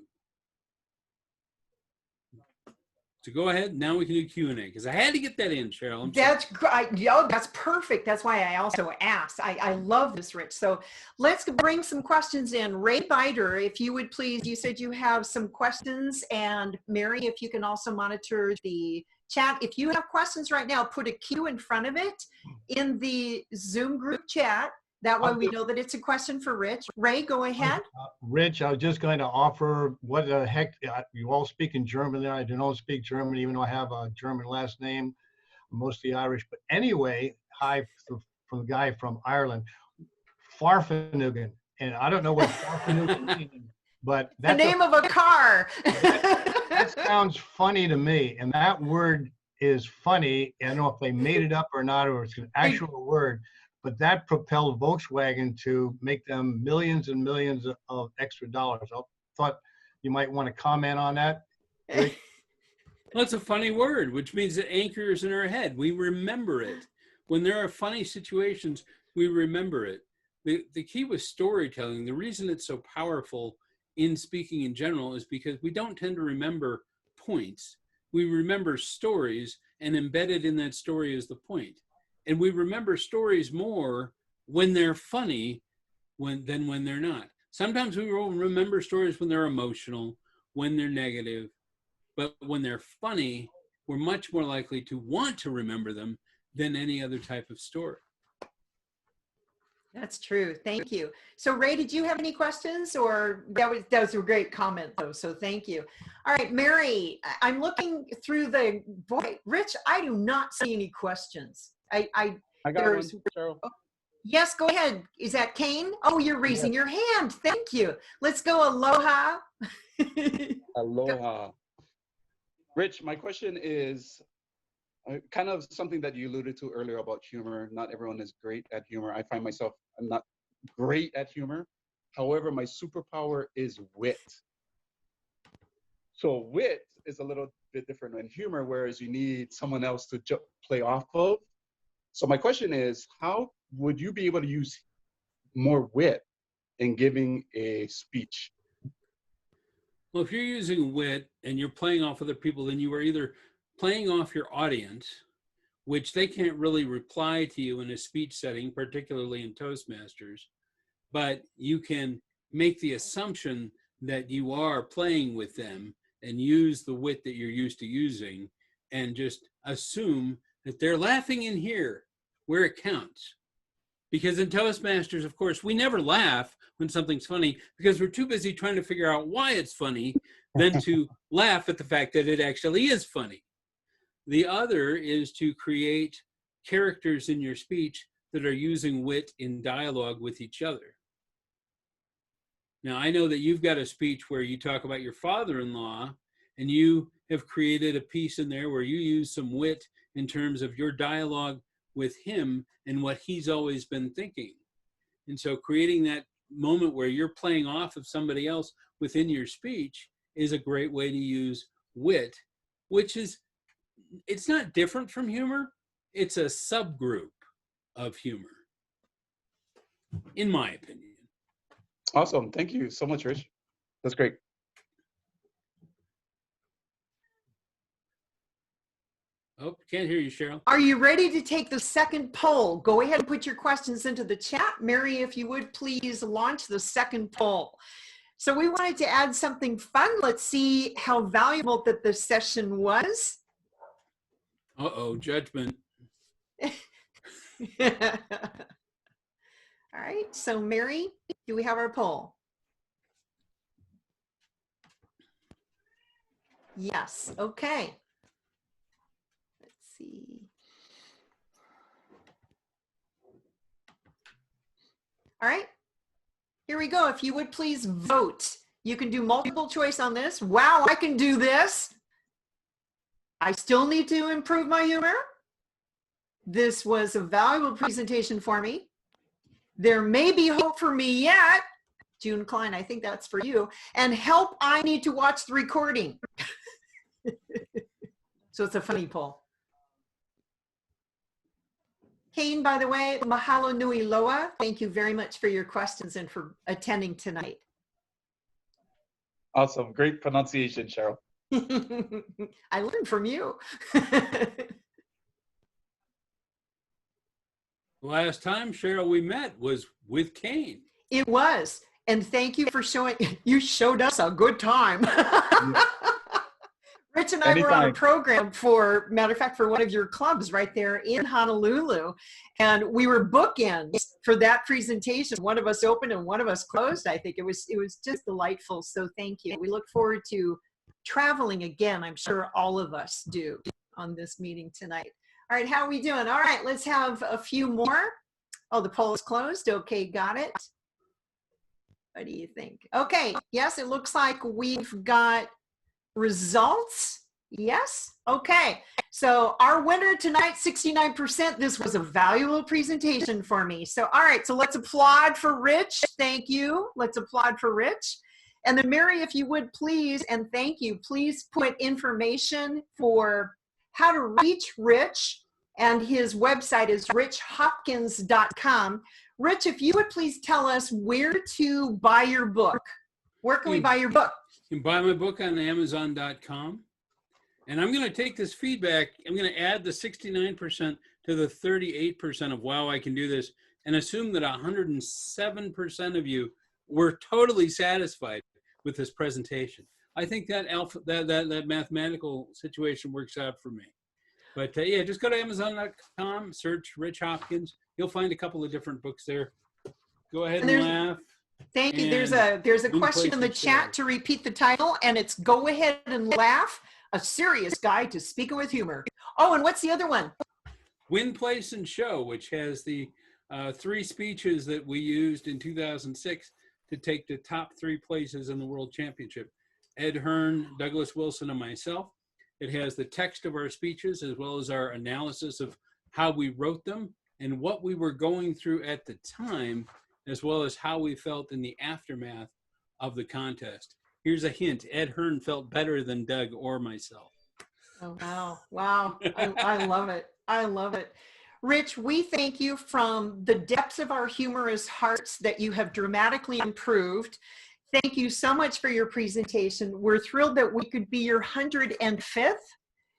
So go ahead. Now we can do Q&A because I had to get that in, Cheryl.
That's great. That's perfect. That's why I also asked. I love this, Rich. So let's bring some questions in. Ray Biter, if you would please, you said you have some questions. And Mary, if you can also monitor the chat. If you have questions right now, put a Q in front of it in the Zoom group chat. That way we know that it's a question for Rich. Ray, go ahead.
Rich, I was just going to offer, what the heck, you all speak in German there. I don't speak German, even though I have a German last name, mostly Irish. But anyway, hi from the guy from Ireland, Farfanugan. And I don't know what Farfanugan means, but that's
the name of a car.
that sounds funny to me. And that word is funny. I don't know if they made it up or not, or it's an actual word. But that propelled Volkswagen to make them millions and millions of extra dollars. I thought you might want to comment on that.
Well, it's a funny word, which means it anchors in our head. We remember it. When there are funny situations, we remember it. The key with storytelling, the reason it's so powerful in speaking in general is because we don't tend to remember points. We remember stories, and embedded in that story is the point. And we remember stories more when they're funny than when they're not. Sometimes we will remember stories when they're emotional, when they're negative, but when they're funny, we're much more likely to want to remember them than any other type of story.
That's true. Thank you. So Ray, did you have any questions, or that was a great comment though. So thank you. All right, Mary, I'm looking through boy, Rich, I do not see any questions. I got one, Cheryl. Yes, go ahead. Is that Kane? Oh, you're raising your hand. Thank you. Let's go. Aloha.
Aloha. Rich, my question is kind of something that you alluded to earlier about humor. Not everyone is great at humor. I find myself, I'm not great at humor. However, my superpower is wit. So wit is a little bit different than humor, whereas you need someone else to play off of. So my question is, how would you be able to use more wit in giving a speech?
Well, if you're using wit and you're playing off other people, then you are either playing off your audience, which they can't really reply to you in a speech setting, particularly in Toastmasters, but you can make the assumption that you are playing with them and use the wit that you're used to using and just assume that they're laughing in here where it counts. Because in Toastmasters, of course, we never laugh when something's funny because we're too busy trying to figure out why it's funny than to laugh at the fact that it actually is funny. The other is to create characters in your speech that are using wit in dialogue with each other. Now, I know that you've got a speech where you talk about your father-in-law, and you have created a piece in there where you use some wit in terms of your dialogue with him and what he's always been thinking. And so creating that moment where you're playing off of somebody else within your speech is a great way to use wit, which is, it's not different from humor. It's a subgroup of humor, in my opinion.
Awesome. Thank you so much, Rich. That's great.
Oh, can't hear you, Cheryl.
Are you ready to take the second poll? Go ahead and put your questions into the chat. Mary, if you would please launch the second poll. So we wanted to add something fun. Let's see how valuable that this session was.
Uh-oh, judgment.
All right, so Mary, do we have our poll? Yes, okay. Let's see. All right, here we go. If you would please vote. You can do multiple choice on this. Wow, I can do this. I still need to improve my humor. This was a valuable presentation for me. There may be hope for me yet. June Klein, I think that's for you. And help, I need to watch the recording. So it's a funny poll. Kane, by the way, mahalo nui loa. Thank you very much for your questions and for attending tonight.
Awesome. Great pronunciation, Cheryl.
I learned from you.
Last time, Cheryl, we met was with Kane.
It was. And thank you for showing, you showed us a good time. Rich and I were on a program for, matter of fact, for one of your clubs right there in Honolulu. And we were bookends for that presentation. One of us opened and one of us closed. I think it was just delightful. So thank you. We look forward to traveling again. I'm sure all of us do on this meeting tonight. All right, how are we doing? All right, let's have a few more. Oh, the poll is closed. Okay, got it. What do you think? Okay, yes, it looks like we've got results. Yes, okay. So our winner tonight, 69%. This was a valuable presentation for me. So, all right, so let's applaud for Rich. Thank you. Let's applaud for Rich. And then Mary, if you would please, and thank you, please put information for how to reach Rich, and his website is richhopkins.com. Rich, if you would please tell us where to buy your book. Where can we buy your book?
You can buy my book on Amazon.com. And I'm going to take this feedback, I'm going to add the 69% to the 38% of wow, I can do this, and assume that 107% of you were totally satisfied with this presentation. I think that that mathematical situation works out for me. But yeah, just go to Amazon.com, search Rich Hopkins. You'll find a couple of different books there. Go ahead and laugh.
Thank you. There's a question in the chat to repeat the title, and it's Go Ahead and Laugh, a serious guide to speaking with humor. Oh, and what's the other one?
Win, Place, and Show, which has the 3 speeches that we used in 2006 to take the top 3 places in the World Championship. Ed Hearn, Douglas Wilson, and myself. It has the text of our speeches as well as our analysis of how we wrote them and what we were going through at the time, as well as how we felt in the aftermath of the contest. Here's a hint. Ed Hearn felt better than Doug or myself.
Oh, wow. Wow. I love it. I love it. Rich, we thank you from the depths of our humorous hearts that you have dramatically improved. Thank you so much for your presentation. We're thrilled that we could be your 105th.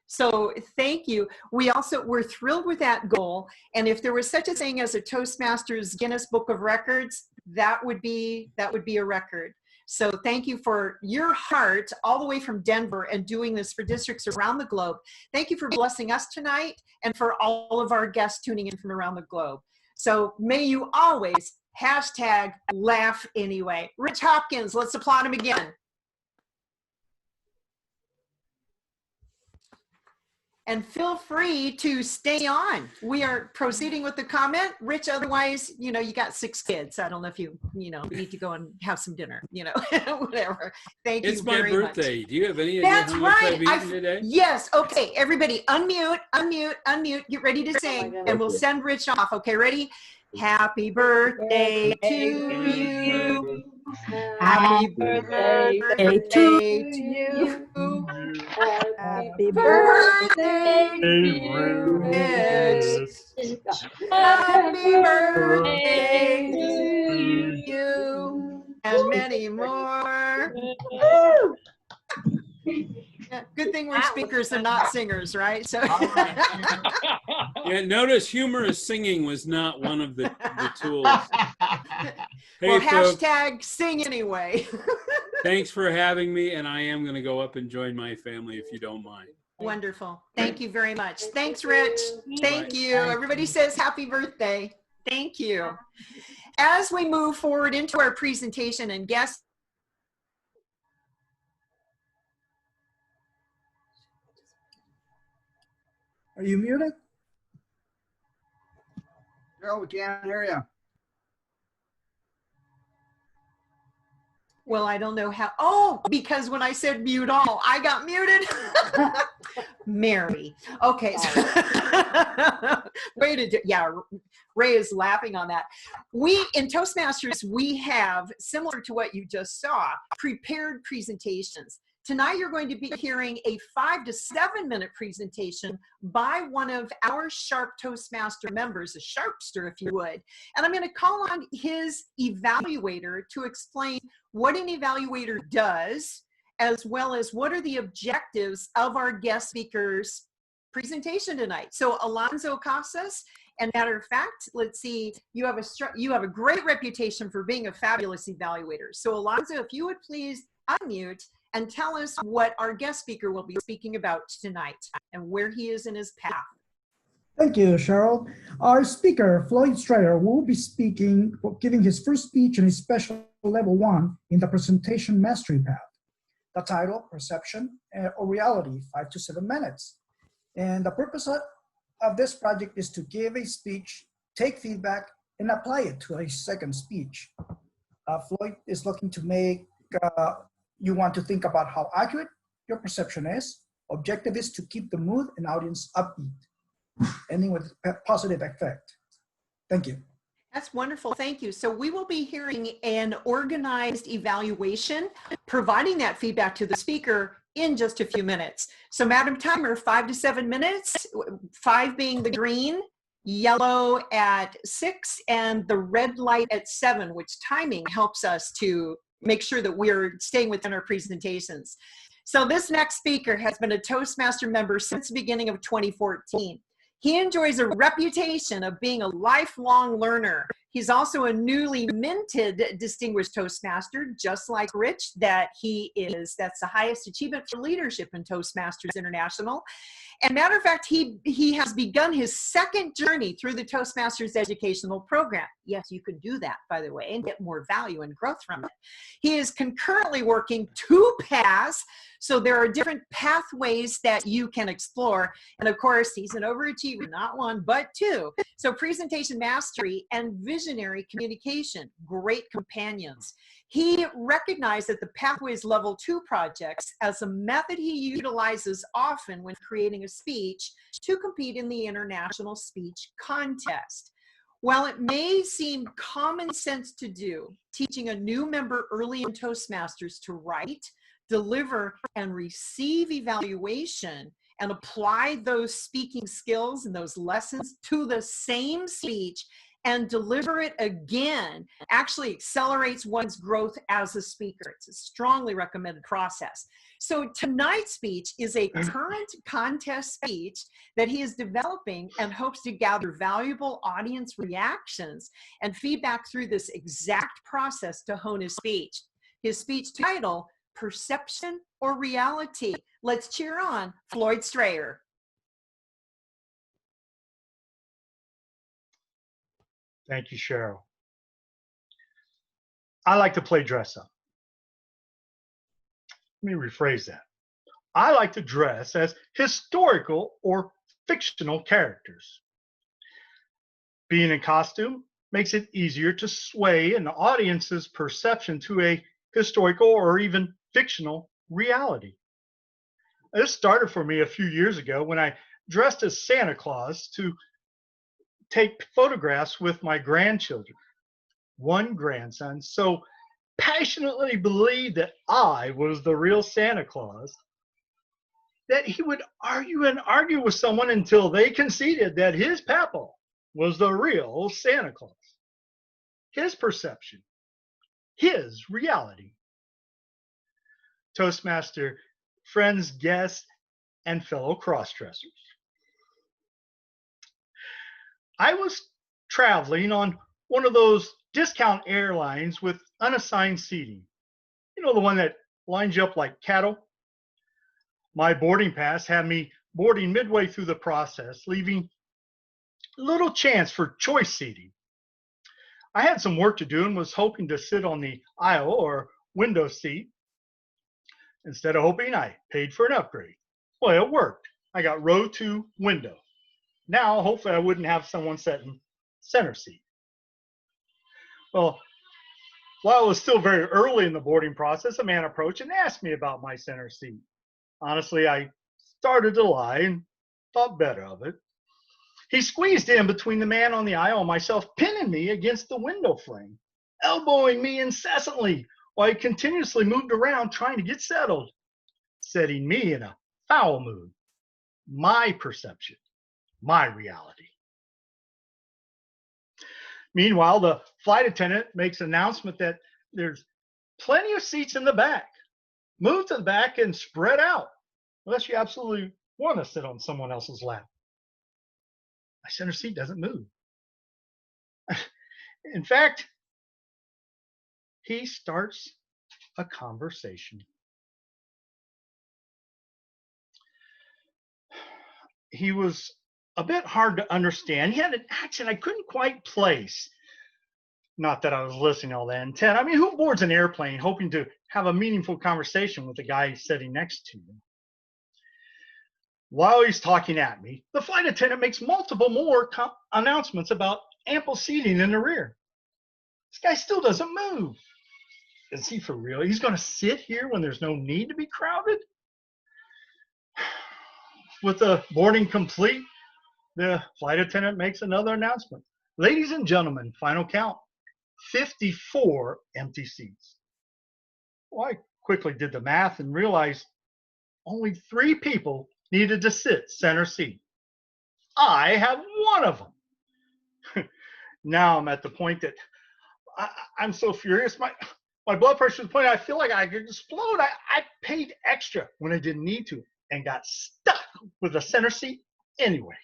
So thank you. We're thrilled with that goal. And if there was such a thing as a Toastmasters Guinness Book of Records, that would be a record. So thank you for your heart all the way from Denver and doing this for districts around the globe. Thank you for blessing us tonight and for all of our guests tuning in from around the globe. So may you always #laugh anyway. Rich Hopkins, let's applaud him again. And feel free to stay on. We are proceeding with the comment. Rich, otherwise, you got 6 kids. I don't know if you need to go and have some dinner, whatever. Thank you very much.
It's my birthday. Do you have any idea
That's
how much
right.
I've eaten today?
Yes. Okay, everybody, unmute. Get ready to sing, and we'll send Rich off. Okay, ready? Happy birthday to you. Happy birthday to you. Happy birthday, Rich. Happy birthday to you. And many more. Yeah, good thing we're speakers and not singers, right? So.
Yeah, notice humorous singing was not one of the tools. Hey,
well,
folks,
#sing anyway.
thanks for having me, and I am going to go up and join my family if you don't mind.
Wonderful. Thank you very much. Thanks, Rich. Thank you. Everybody says happy birthday. Thank you. As we move forward into our presentation and guests,
Are you muted? No, we can't hear you.
well, I don't know how. Oh, because when I said mute all, I got muted. Mary. Okay. Way to do. Yeah, Ray is laughing on that. We, in Toastmasters, we have, similar to what you just saw, prepared presentations. Tonight, you're going to be hearing a 5 to 7 minute presentation by one of our Sharp Toastmaster members, a Sharpster, if you would. And I'm going to call on his evaluator to explain what an evaluator does, as well as what are the objectives of our guest speaker's presentation tonight. So Alonzo Casas, and matter of fact, let's see, you have a great reputation for being a fabulous evaluator. So Alonzo, if you would please unmute and tell us what our guest speaker will be speaking about tonight and where he is in his path.
Thank you, Cheryl. Our speaker, Floyd Strayer, will be giving his first speech in his special level 1 in the presentation mastery path. The title, Perception or Reality, 5 to 7 minutes. And the purpose of this project is to give a speech, take feedback, and apply it to a second speech. Floyd is looking to make you want to think about how accurate your perception is. Objective is to keep the mood and audience upbeat, ending with a positive effect. Thank you.
That's wonderful. Thank you. So we will be hearing an organized evaluation, providing that feedback to the speaker in just a few minutes. So Madam Timer, 5 to 7 minutes, 5 being the green, yellow at 6, and the red light at 7, which timing helps us to make sure that we're staying within our presentations. So this next speaker has been a Toastmaster member since the beginning of 2014. He enjoys a reputation of being a lifelong learner. He's also a newly minted Distinguished Toastmaster, just like Rich, that he is. That's the highest achievement for leadership in Toastmasters International. And matter of fact, he has begun his second journey through the Toastmasters educational program. Yes, you can do that, by the way, and get more value and growth from it. He is concurrently working 2 paths, so there are different pathways that you can explore. And of course, he's an overachiever, not 1, but 2. So presentation mastery and visionary communication, great companions. He recognized that the Pathways Level 2 projects as a method he utilizes often when creating a speech to compete in the International Speech Contest. While it may seem common sense to do, teaching a new member early in Toastmasters to write, deliver, and receive evaluation and apply those speaking skills and those lessons to the same speech and deliver it again actually accelerates one's growth as a speaker. It's a strongly recommended process. So tonight's speech is a current contest speech that he is developing and hopes to gather valuable audience reactions and feedback through this exact process to hone his speech. His speech title, Perception or Reality. Let's cheer on Floyd Strayer.
Thank you, Cheryl. I like to play dress up. Let me rephrase that. I like to dress as historical or fictional characters. Being in costume makes it easier to sway an audience's perception to a historical or even fictional reality. This started for me a few years ago when I dressed as Santa Claus to take photographs with my grandchildren. One grandson so passionately believed that I was the real Santa Claus that he would argue with someone until they conceded that his papa was the real Santa Claus. His perception, his reality. Toastmaster friends, guests, and fellow cross-dressers. I was traveling on one of those discount airlines with unassigned seating. You know, the one that lines you up like cattle? My boarding pass had me boarding midway through the process, leaving little chance for choice seating. I had some work to do and was hoping to sit on the aisle or window seat. Instead of hoping, I paid for an upgrade. Well, it worked. I got row 2 window. Now, hopefully, I wouldn't have someone sitting center seat. Well, while it was still very early in the boarding process, a man approached and asked me about my center seat. Honestly, I started to lie and thought better of it. He squeezed in between the man on the aisle and myself, pinning me against the window frame, elbowing me incessantly while he continuously moved around trying to get settled, setting me in a foul mood. My perception, my reality. Meanwhile, the flight attendant makes an announcement that there's plenty of seats in the back. Move to the back and spread out, unless you absolutely want to sit on someone else's lap. My center seat doesn't move. In fact, he starts a conversation. He was a bit hard to understand. He had an accent I couldn't quite place. Not that I was listening all that intent. I mean, who boards an airplane hoping to have a meaningful conversation with the guy sitting next to him? While he's talking at me, the flight attendant makes multiple more announcements about ample seating in the rear. This guy still doesn't move. Is he for real? He's going to sit here when there's no need to be crowded? With the boarding complete, the flight attendant makes another announcement. Ladies and gentlemen, final count, 54 empty seats. Well, I quickly did the math and realized only 3 people needed to sit center seat. I have one of them. Now I'm at the point that I'm so furious. My blood pressure is pointing. I feel like I could explode. I paid extra when I didn't need to and got stuck with a center seat anyway.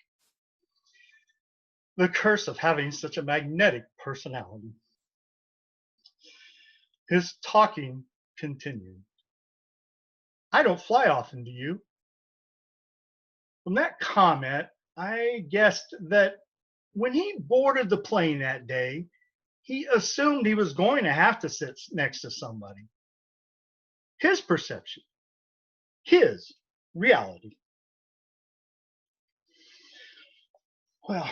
The curse of having such a magnetic personality. His talking continued. I don't fly often, do you? From that comment, I guessed that when he boarded the plane that day, he assumed he was going to have to sit next to somebody. His perception, his reality. Well,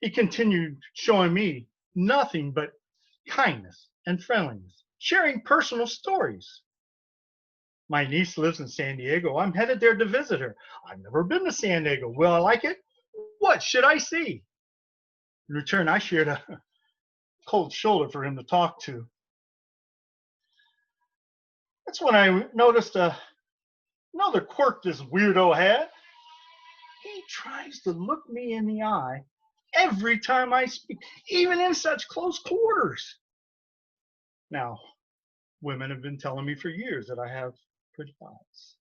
he continued showing me nothing but kindness and friendliness, sharing personal stories. My niece lives in San Diego. I'm headed there to visit her. I've never been to San Diego. Will I like it? What should I see? In return, I shared a cold shoulder for him to talk to. That's when I noticed another quirk this weirdo had. He tries to look me in the eye every time I speak, even in such close quarters. Now, women have been telling me for years that I have pretty eyes.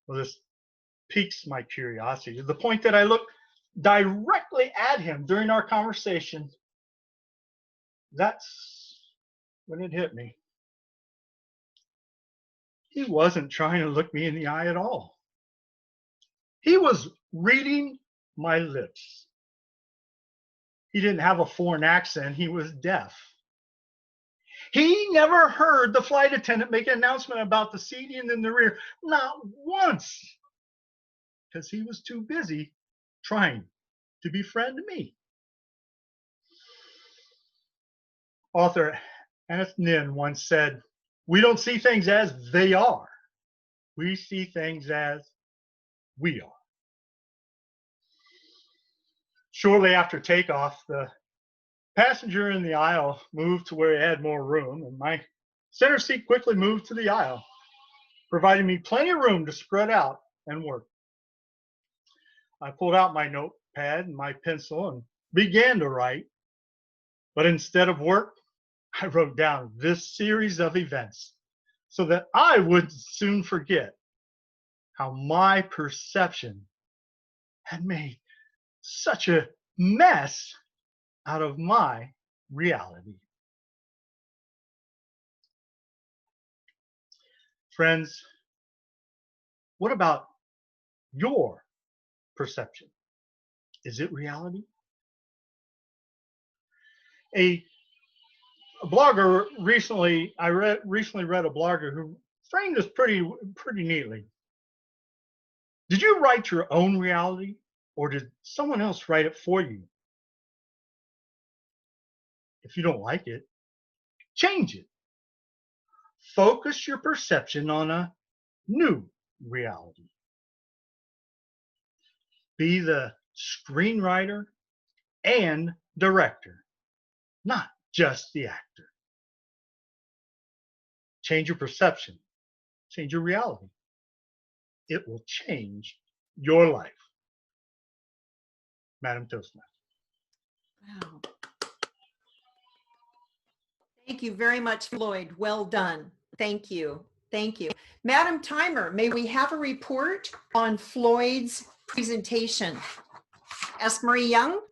Well, this piques my curiosity to the point that I looked directly at him during our conversation. That's when it hit me. He wasn't trying to look me in the eye at all. He was reading my lips. He didn't have a foreign accent. He was deaf. He never heard the flight attendant make an announcement about the seating in the rear, not once, because he was too busy trying to befriend me. Author Aneth Nin once said, "We don't see things as they are. We see things as we are." Shortly after takeoff, the passenger in the aisle moved to where he had more room, and my center seat quickly moved to the aisle, providing me plenty of room to spread out and work. I pulled out my notepad and my pencil and began to write, but instead of work, I wrote down this series of events so that I would soon forget how my perception had made such a mess out of my reality. Friends, what about your perception? Is it reality? A blogger recently, recently read a blogger who framed this pretty neatly. Did you write your own reality, or did someone else write it for you? If you don't like it, change it. Focus your perception on a new reality. Be the screenwriter and director, not just the actor. Change your perception, change your reality. It will change your life. Madam Toastmaster.
Wow. Thank you very much, Floyd. Well done. Thank you. Thank you. Madam Timer, may we have a report on Floyd's presentation? Marie Young?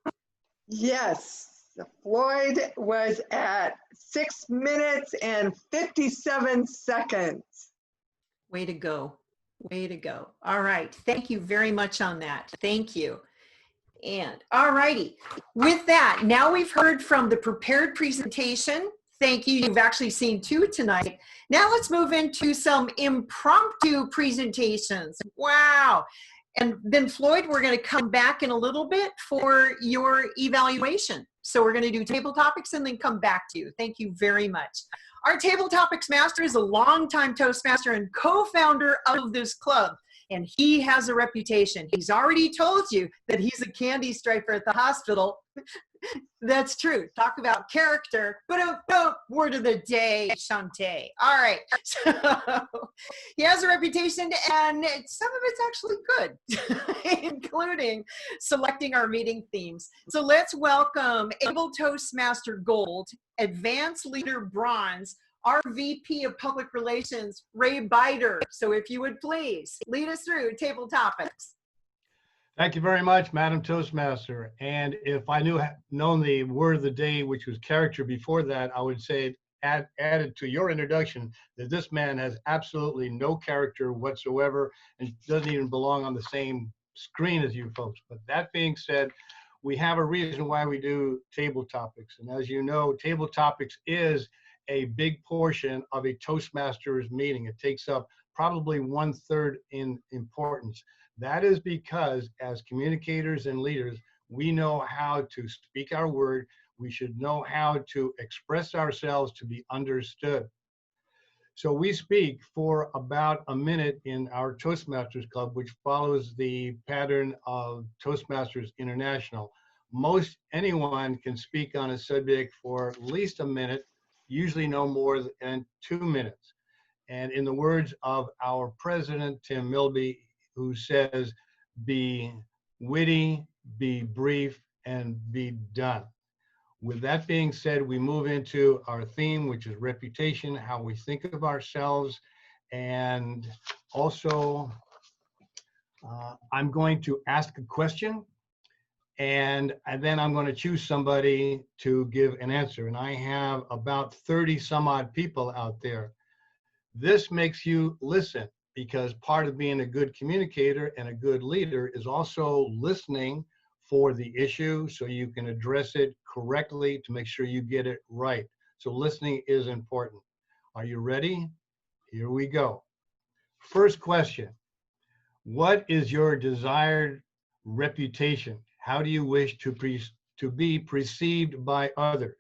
Yes, Floyd was at 6 minutes and 57 seconds.
Way to go. Way to go. All right. Thank you very much on that. Thank you. And all righty. With that, now we've heard from the prepared presentation. Thank you. You've actually seen two tonight. Now let's move into some impromptu presentations. Wow. And then Floyd, we're going to come back in a little bit for your evaluation. So we're going to do table topics and then come back to you. Thank you very much. Our table topics master is a longtime Toastmaster and co-founder of this club. And he has a reputation. He's already told you that he's a candy striper at the hospital. That's true. Talk about character. But word of the day, Shantae. All right. So he has a reputation, and some of it's actually good, including selecting our meeting themes. So let's welcome Able Toastmaster Gold, Advanced Leader Bronze, our VP of Public Relations, Ray Bider. So if you would please lead us through table topics.
Thank you very much, Madam Toastmaster. And if I known the word of the day, which was character before that, I would say added to your introduction that this man has absolutely no character whatsoever and doesn't even belong on the same screen as you folks. But that being said, we have a reason why we do table topics. And as you know, table topics is a big portion of a Toastmasters meeting. It takes up probably 1/3 in importance. That is because as communicators and leaders, we know how to speak our word. We should know how to express ourselves to be understood. So we speak for about a minute in our Toastmasters Club, which follows the pattern of Toastmasters International. Most anyone can speak on a subject for at least a minute, usually no more than 2 minutes. And in the words of our president, Tim Milby, who says, be witty, be brief, and be done. With that being said, we move into our theme, which is reputation, how we think of ourselves. And also, I'm going to ask a question, and then I'm going to choose somebody to give an answer. And I have about 30 some odd people out there. This makes you listen, because part of being a good communicator and a good leader is also listening for the issue so you can address it correctly to make sure you get it right. So listening is important. Are you ready? Here we go. First question. What is your desired reputation? How do you wish to be perceived by others?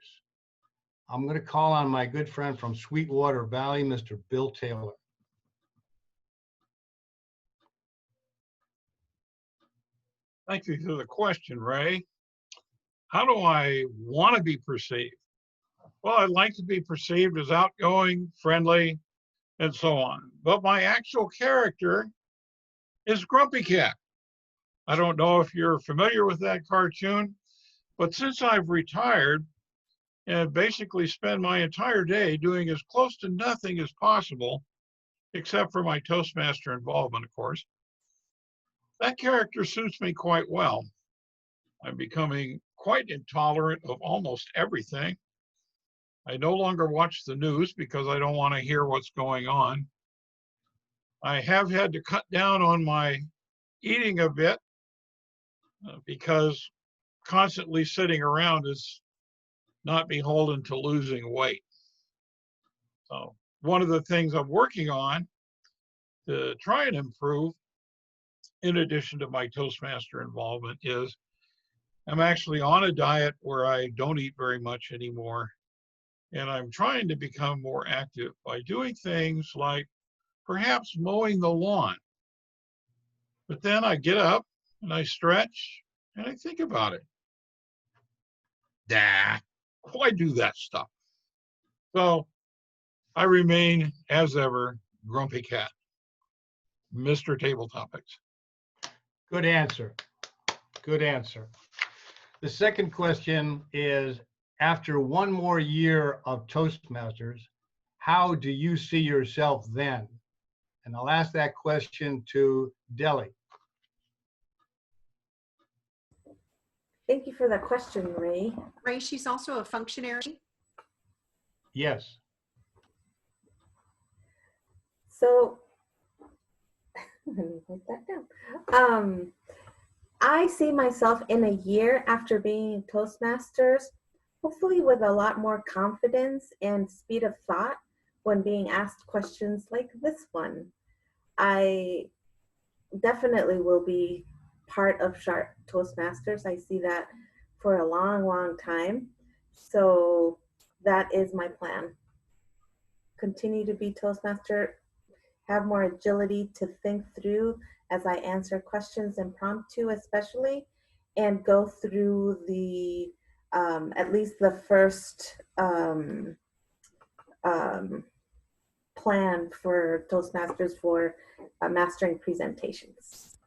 I'm going to call on my good friend from Sweetwater Valley, Mr. Bill Taylor.
Thank you for the question, Ray. How do I want to be perceived? Well, I'd like to be perceived as outgoing, friendly, and so on. But my actual character is Grumpy Cat. I don't know if you're familiar with that cartoon, but since I've retired and basically spend my entire day doing as close to nothing as possible, except for my Toastmaster involvement, of course, that character suits me quite well. I'm becoming quite intolerant of almost everything. I no longer watch the news because I don't want to hear what's going on. I have had to cut down on my eating a bit because constantly sitting around is not beholden to losing weight. So one of the things I'm working on to try and improve, in addition to my Toastmaster involvement, is I'm actually on a diet where I don't eat very much anymore. And I'm trying to become more active by doing things like perhaps mowing the lawn. But then I get up and I stretch and I think about it. Why do that stuff? So I remain, as ever, Grumpy Cat. Mr. Table Topics.
Good answer. Good answer. The second question is, after one more year of Toastmasters, how do you see yourself then? And I'll ask that question to Deli.
Thank you for that question, Ray.
Ray, she's also a functionary.
Yes.
So, let me write that down. I see myself in a year after being Toastmasters, hopefully with a lot more confidence and speed of thought when being asked questions like this one. I definitely will be part of Sharp Toastmasters. I see that for a long, long time. So that is my plan. Continue to be Toastmaster, have more agility to think through as I answer questions impromptu especially, and go through the, at least the first plan for Toastmasters for mastering presentations.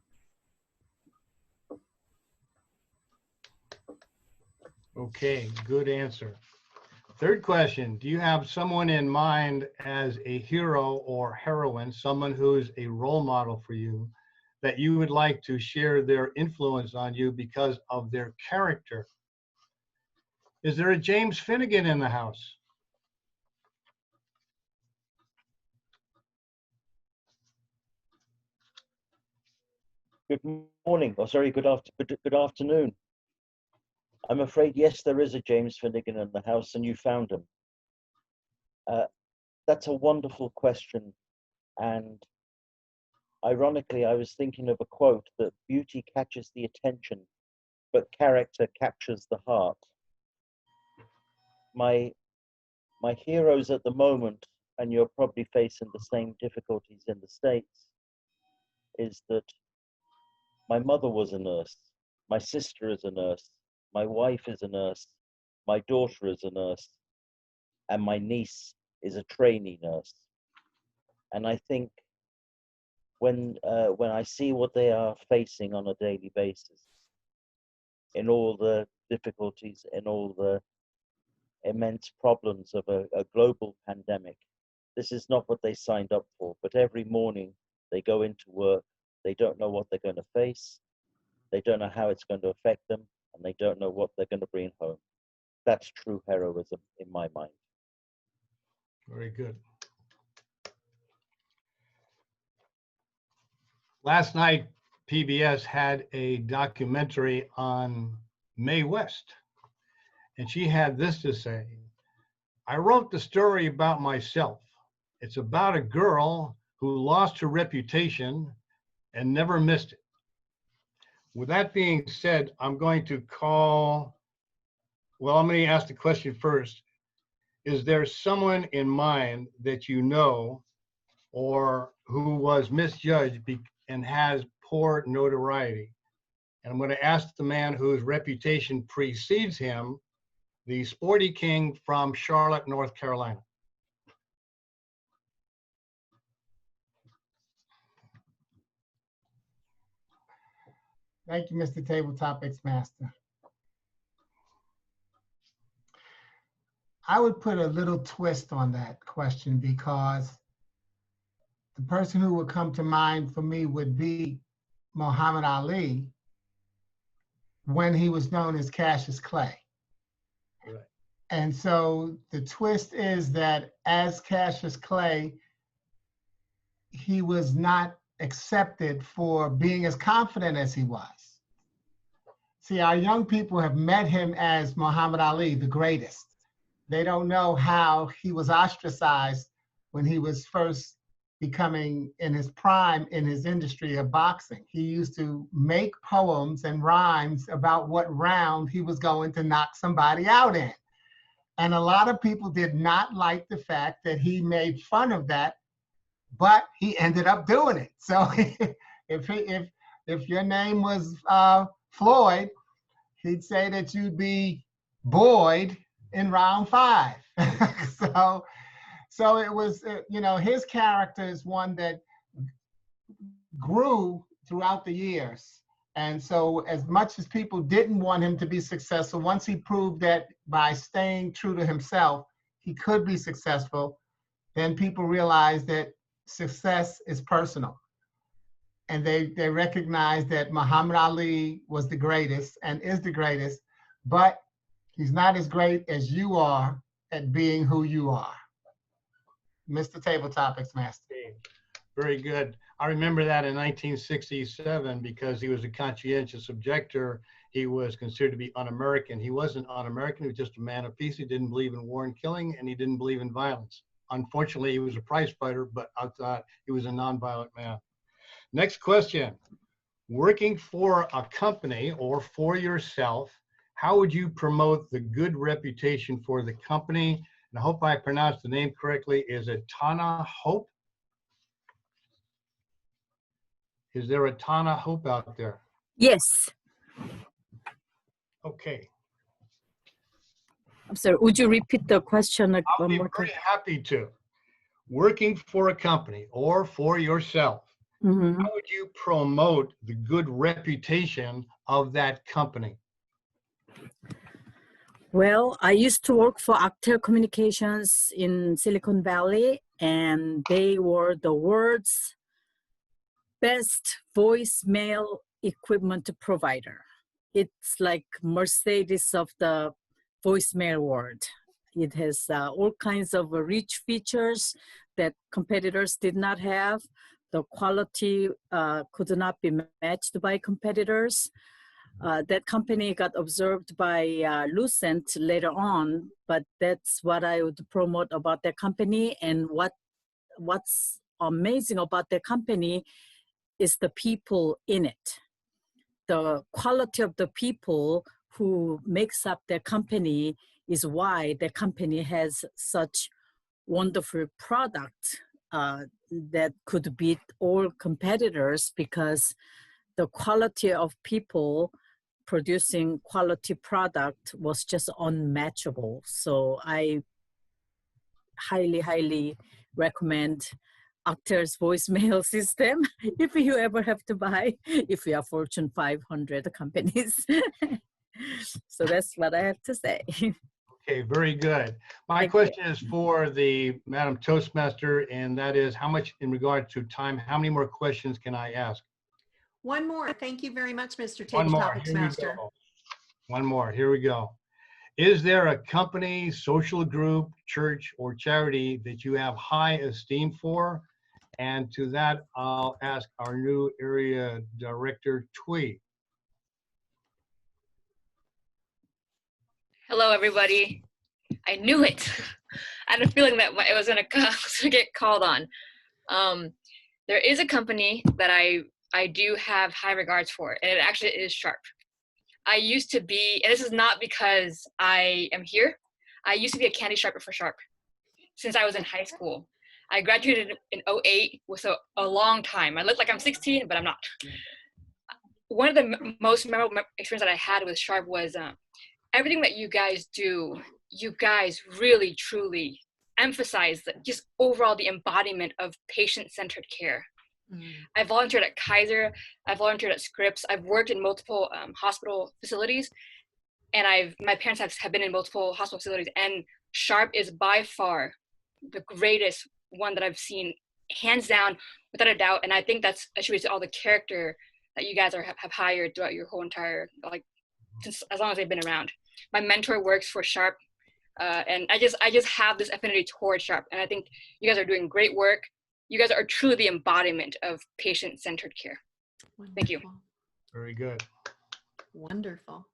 Okay, good answer. Third question, do you have someone in mind as a hero or heroine, someone who's a role model for you, that you would like to share their influence on you because of their character? Is there a James Finnegan in the house?
Good morning, or sorry, good afternoon. I'm afraid, yes, there is a James Finnegan in the house, and you found him. That's a wonderful question, and ironically, I was thinking of a quote that beauty catches the attention, but character captures the heart. My heroes at the moment, and you're probably facing the same difficulties in the States, is that my mother was a nurse, my sister is a nurse, my wife is a nurse, my daughter is a nurse, and my niece is a trainee nurse. And I think when I see what they are facing on a daily basis, in all the difficulties, in all the immense problems of a global pandemic. This is not what they signed up for, but every morning they go into work, they don't know what they're going to face, they don't know how it's going to affect them, and they don't know what they're going to bring home. That's true heroism in my mind.
Very good. Last night, PBS had a documentary on Mae West, and she had this to say: I wrote the story about myself. It's about a girl who lost her reputation and never missed it. With that being said, I'm going to ask the question first. Is there someone in mind that you know or who was misjudged and has poor notoriety? And I'm going to ask the man whose reputation precedes him, the Sporty King from Charlotte, North Carolina.
Thank you, Mr. Table Topics Master. I would put a little twist on that question, because the person who would come to mind for me would be Muhammad Ali when he was known as Cassius Clay.
Right.
And so the twist is that as Cassius Clay, he was not accepted for being as confident as he was. See, our young people have met him as Muhammad Ali, the greatest. They don't know how he was ostracized when he was first becoming in his prime in his industry of boxing. He used to make poems and rhymes about what round he was going to knock somebody out in. And a lot of people did not like the fact that he made fun of that, but he ended up doing it. So if your name was Floyd, he'd say that you'd be Boyd in round 5. So it was, his character is one that grew throughout the years. And so as much as people didn't want him to be successful, once he proved that by staying true to himself, he could be successful, then people realized that success is personal. And they recognized that Muhammad Ali was the greatest and is the greatest, but he's not as great as you are at being who you are. Mr. Table Topics Master.
Very good. I remember that in 1967 because he was a conscientious objector. He was considered to be un-American. He wasn't un-American. He was just a man of peace. He didn't believe in war and killing, and he didn't believe in violence. Unfortunately, he was a prize fighter, but I thought he was a nonviolent man. Next question. Working for a company or for yourself, how would you promote the good reputation for the company? And I hope I pronounced the name correctly. Is it Tana Hope? Is there a Tana Hope out there?
Yes.
Okay.
I'm sorry, would you repeat the question
I'll
one
be
more time?
very happy to. Working for a company or for yourself,
Mhm.
how would you promote the good reputation of that company?
Well, I used to work for Actel Communications in Silicon Valley, and they were the world's best voicemail equipment provider. It's like Mercedes of the voicemail world. It has all kinds of rich features that competitors did not have. The quality could not be matched by competitors. That company got observed by Lucent later on, but that's what I would promote about their company. And what's amazing about their company is the people in it. The quality of the people who makes up their company is why the company has such wonderful product that could beat all competitors, because the quality of people producing quality product was just unmatchable. So I highly, highly recommend Actel's voicemail system if you ever have to buy, if you are Fortune 500 companies. So that's what I have to say.
Okay, very good. My question is for the Madam Toastmaster, and that is how much in regard to time, how many more questions can I ask?
One more. Thank you very much, Mr.
One
Table
more,
Topics
here we
Master.
go. One more, here we go. Is there a company, social group, church, or charity that you have high esteem for? And to that, I'll ask our new area director, Twee.
Hello, everybody. I knew it. I had a feeling that it was going to get called on. There is a company that I do have high regards for, and it actually is Sharp. I used to be, and this is not because I am here, I used to be a candy striper for Sharp since I was in high school. I graduated in 2008, with a long time. I look like I'm 16, but I'm not. One of the most memorable experiences that I had with Sharp was everything that you guys do, you guys really, truly emphasize just overall the embodiment of patient-centered care. I volunteered at Kaiser, I volunteered at Scripps, I've worked in multiple hospital facilities, and my parents have been in multiple hospital facilities, and Sharp is by far the greatest one that I've seen, hands down, without a doubt, and I think that's attributed to all the character that you guys have hired throughout your whole entire, like, since as long as they've been around. My mentor works for Sharp, and I just have this affinity towards Sharp, and I think you guys are doing great work. You guys are truly the embodiment of patient-centered care.
Wonderful.
Thank you.
Very good.
Wonderful.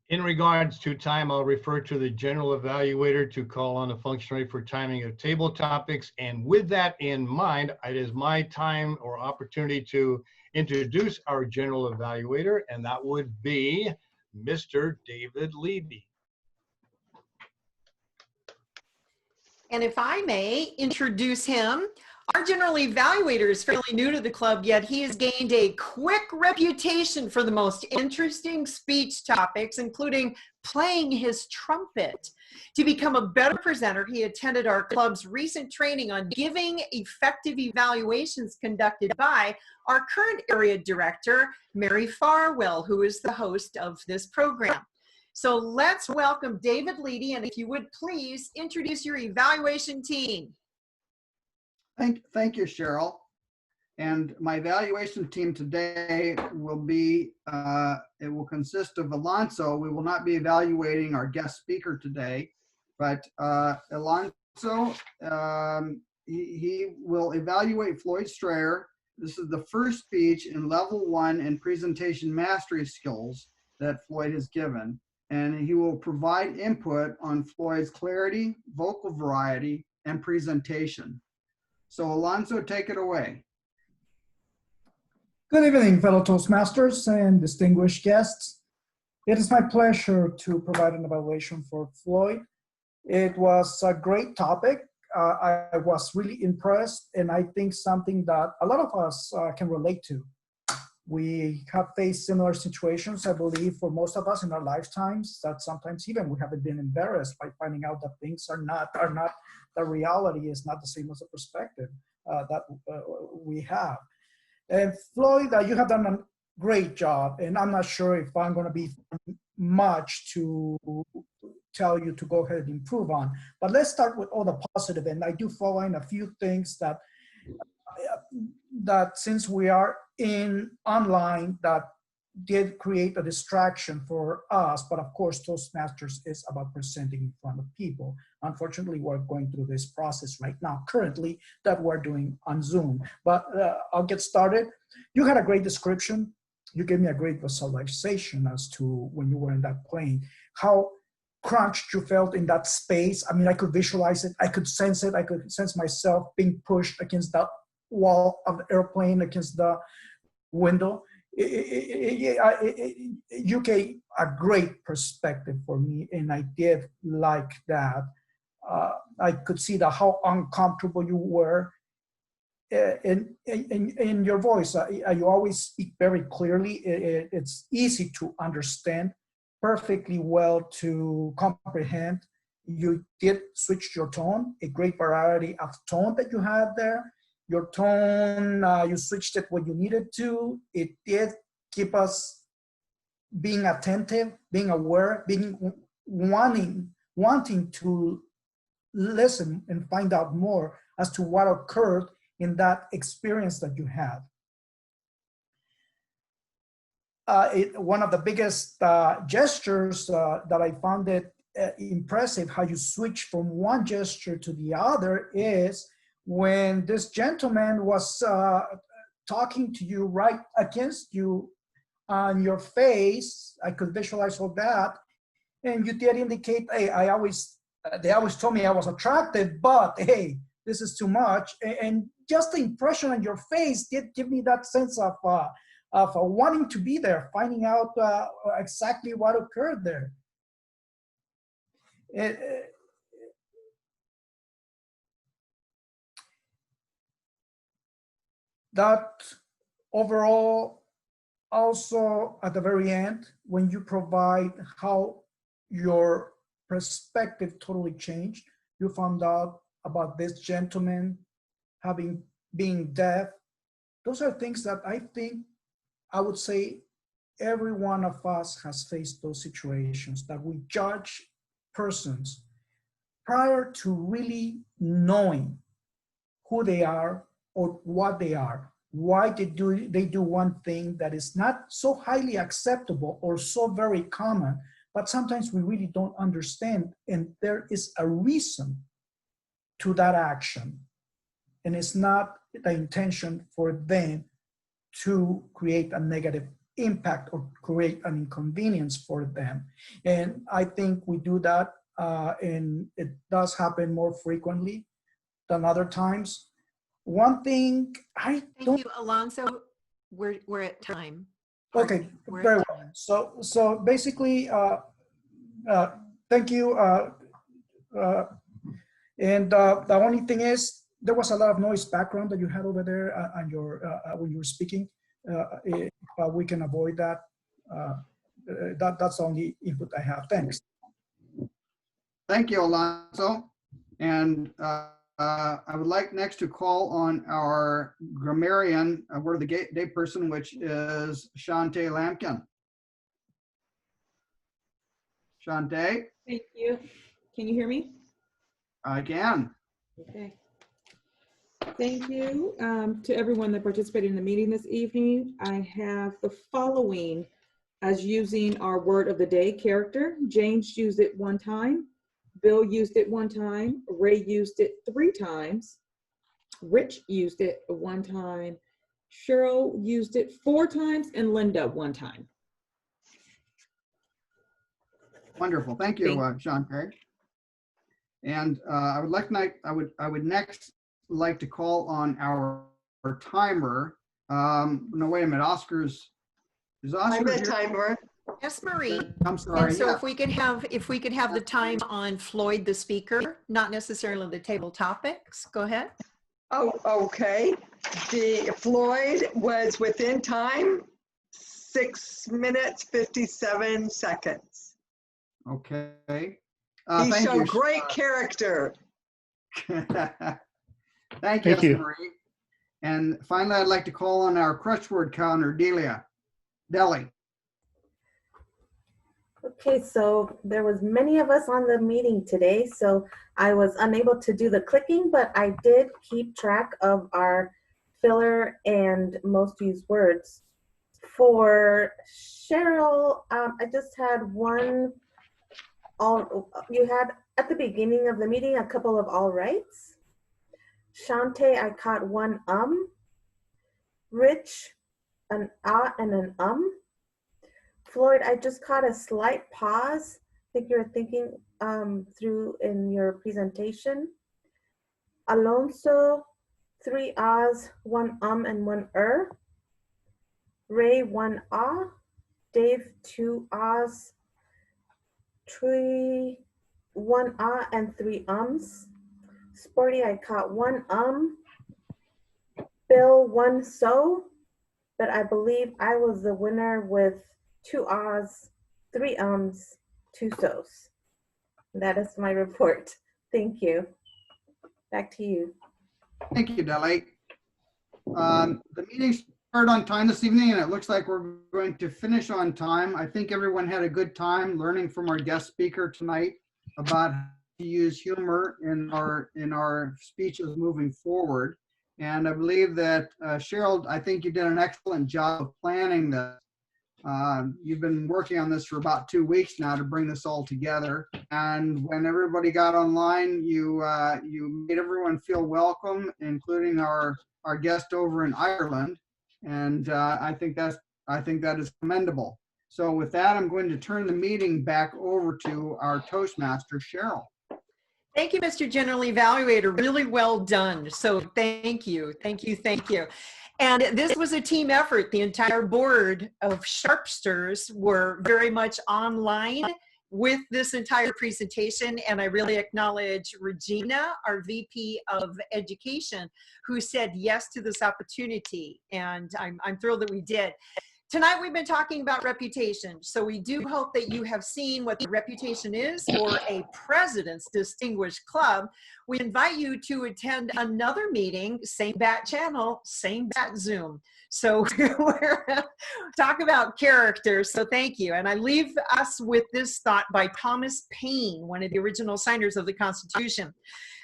In regards to time, I'll refer to the general evaluator to call on the functionary for timing of table topics. And with that in mind, it is my time or opportunity to introduce our general evaluator, and that would be Mr. David Levy.
And if I may introduce him, our general evaluator is fairly new to the club, yet he has gained a quick reputation for the most interesting speech topics, including playing his trumpet. To become a better presenter, he attended our club's recent training on giving effective evaluations conducted by our current area director, Mary Farwell, who is the host of this program. So let's welcome David Leedy, and if you would please introduce your evaluation team.
Thank you, Cheryl. And my evaluation team today will be, it will consist of Alonso. We will not be evaluating our guest speaker today, but Alonso, he will evaluate Floyd Strayer. This is the first speech in level 1 in presentation mastery skills that Floyd has given. And he will provide input on Floyd's clarity, vocal variety, and presentation. So Alonso, take it away.
Good evening, fellow Toastmasters and distinguished guests. It is my pleasure to provide an evaluation for Floyd. It was a great topic. I was really impressed, and I think something that a lot of us can relate to. We have faced similar situations, I believe, for most of us in our lifetimes, that sometimes even we haven't been embarrassed by finding out that things are not, the reality is not the same as the perspective that we have. And Floyd, you have done a great job, and I'm not sure if I'm going to be much to tell you to go ahead and improve on. But let's start with all the positive, and I do follow in a few things that since we are in online, that did create a distraction for us. But of course, Toastmasters is about presenting in front of people. Unfortunately, we're going through this process right now, currently, that we're doing on Zoom. But I'll get started. You had a great description. You gave me a great visualization as to when you were in that plane, how crunched you felt in that space. I mean, I could visualize it. I could sense it. I could sense myself being pushed against the wall of the airplane, against the window. You gave a great perspective for me, and I did like that. I could see how uncomfortable you were in your voice. You always speak very clearly. It's easy to understand, perfectly well to comprehend. You did switch your tone, a great variety of tone that you had there. Your tone, you switched it when you needed to. It did keep us being attentive, being aware, being wanting to listen and find out more as to what occurred in that experience that you had. One of the biggest gestures that I found it impressive how you switch from one gesture to the other is when this gentleman was talking to you right against you on your face. I could visualize all that, and you did indicate, hey, they always told me I was attractive, but hey, this is too much. And just the impression on your face did give me that sense of wanting to be there, finding out exactly what occurred there. That overall, also at the very end, when you provide how your perspective totally changed, you found out about this gentleman being deaf. Those are things that I think I would say every one of us has faced those situations that we judge persons prior to really knowing who they are or what they are, why they do one thing that is not so highly acceptable or so very common, but sometimes we really don't understand, and there is a reason to that action, and it's not the intention for them to create a negative impact or create an inconvenience for them. And I think we do that, and it does happen more frequently than other times. One thing
Thank you, Alonso. We're at time.
Okay, very well. So basically, thank you. And the only thing is, there was a lot of noise background that you had over there on your when you were speaking. If we can avoid that, that's the only input I have. Thanks.
Thank you, Alonso. And I would like next to call on our grammarian, word of the day person, which is Shante Lampkin. Shante?
Thank you. Can you hear me?
I can.
Okay. Thank you to everyone that participated in the meeting this evening. I have the following as using our word of the day character. James used it 1 time. Bill used it 1 time. Ray used it 3 times. Rich used it 1 time. Cheryl used it 4 times, and Linda 1 time.
Wonderful. Thank you, Shante. And I would next like to call on our timer. No, wait a minute. Is Oscar
I'm a
here?
timer.
Yes, Marie.
I'm sorry.
And so
yeah.
if we could have the time on Floyd the speaker, not necessarily the table topics. Go ahead.
Oh, okay. The Floyd was within time, 6 minutes, 57 seconds.
Okay.
He
Thank
showed
you.
great character.
Thank you, Marie. And finally, I'd like to call on our crush word counter, Deli.
Okay, so there was many of us on the meeting today, so I was unable to do the clicking, but I did keep track of our filler and most used words. For Cheryl, I just had one. You had at the beginning of the meeting a couple of all rights. Shante, I caught 1 Rich, an and an Floyd, I just caught a slight pause. I think you're thinking through in your presentation. Alonso, 3 ahs, 1 and 1 Ray, 1 ah. Dave, 2 ahs, 1 ah and 3 ums. Sporty, I caught 1 Bill, 1 so, but I believe I was the winner with 2 ahs, 3 ums, 2 so's. That is my report. Thank you. Back to you.
Thank you, Deli. The start on time this evening, and it looks like we're going to finish on time. I think everyone had a good time learning from our guest speaker tonight about how to use humor in our speeches moving forward. And I believe that Cheryl, I think you did an excellent job of planning this. You've been working on this for about 2 weeks now to bring this all together. And when everybody got online, you made everyone feel welcome, including our guest over in Ireland. And I think that is commendable. So with that, I'm going to turn the meeting back over to our Toastmaster, Cheryl.
Thank you, Mr. General Evaluator. Really well done. So thank you, thank you, thank you. And this was a team effort. The entire board of Sharpsters were very much online with this entire presentation. And I really acknowledge Regina, our VP of Education, who said yes to this opportunity. And I'm thrilled that we did. Tonight we've been talking about reputation. So we do hope that you have seen what the reputation is for a President's Distinguished Club. We invite you to attend another meeting, same bat channel, same bat Zoom. So we're talk about character. So thank you. And I leave us with this thought by Thomas Paine, one of the original signers of the Constitution,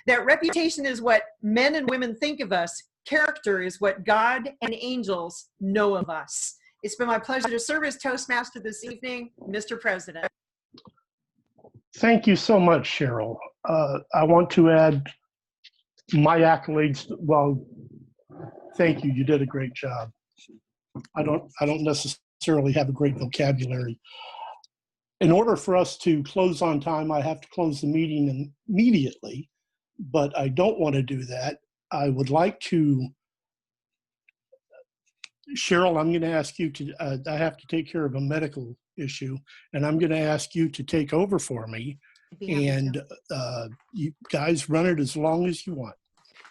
that reputation is what men and women think of us. Character is what God and angels know of us. It's been my pleasure to serve as Toastmaster this evening, Mr. President.
Thank you so much, Cheryl. I want to add my accolades. Well, thank you. You did a great job. I don't necessarily have a great vocabulary. In order for us to close on time, I have to close the meeting immediately, but I don't want to do that. I would like to Cheryl, I'm going to ask you to, I have to take care of a medical issue, and I'm going to ask you to take over for me. And you guys run it as long as you want.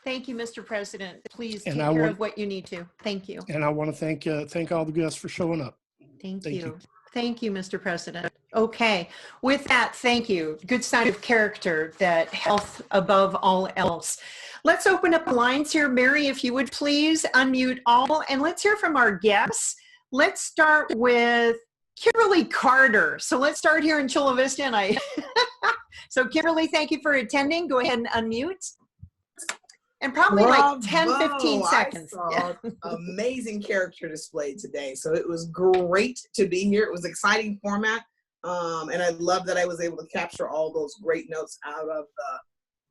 Thank you, Mr. President. Please
And
take
I
care
want-
of what you need to. Thank you.
And I want to thank all the guests for showing up.
Thank you. Thank you, Mr. President. Okay, with that, thank you. Good sign of character, that health above all else. Let's open up the lines here. Mary, if you would please unmute all, and let's hear from our guests. Let's start with Kimberly Carter. So let's start here in Chula Vista. And so Kimberly, thank you for attending. Go ahead and unmute. And probably like 10, 15 seconds.
I saw amazing character display today. So it was great to be here. It was an exciting format. And I love that I was able to capture all those great notes out of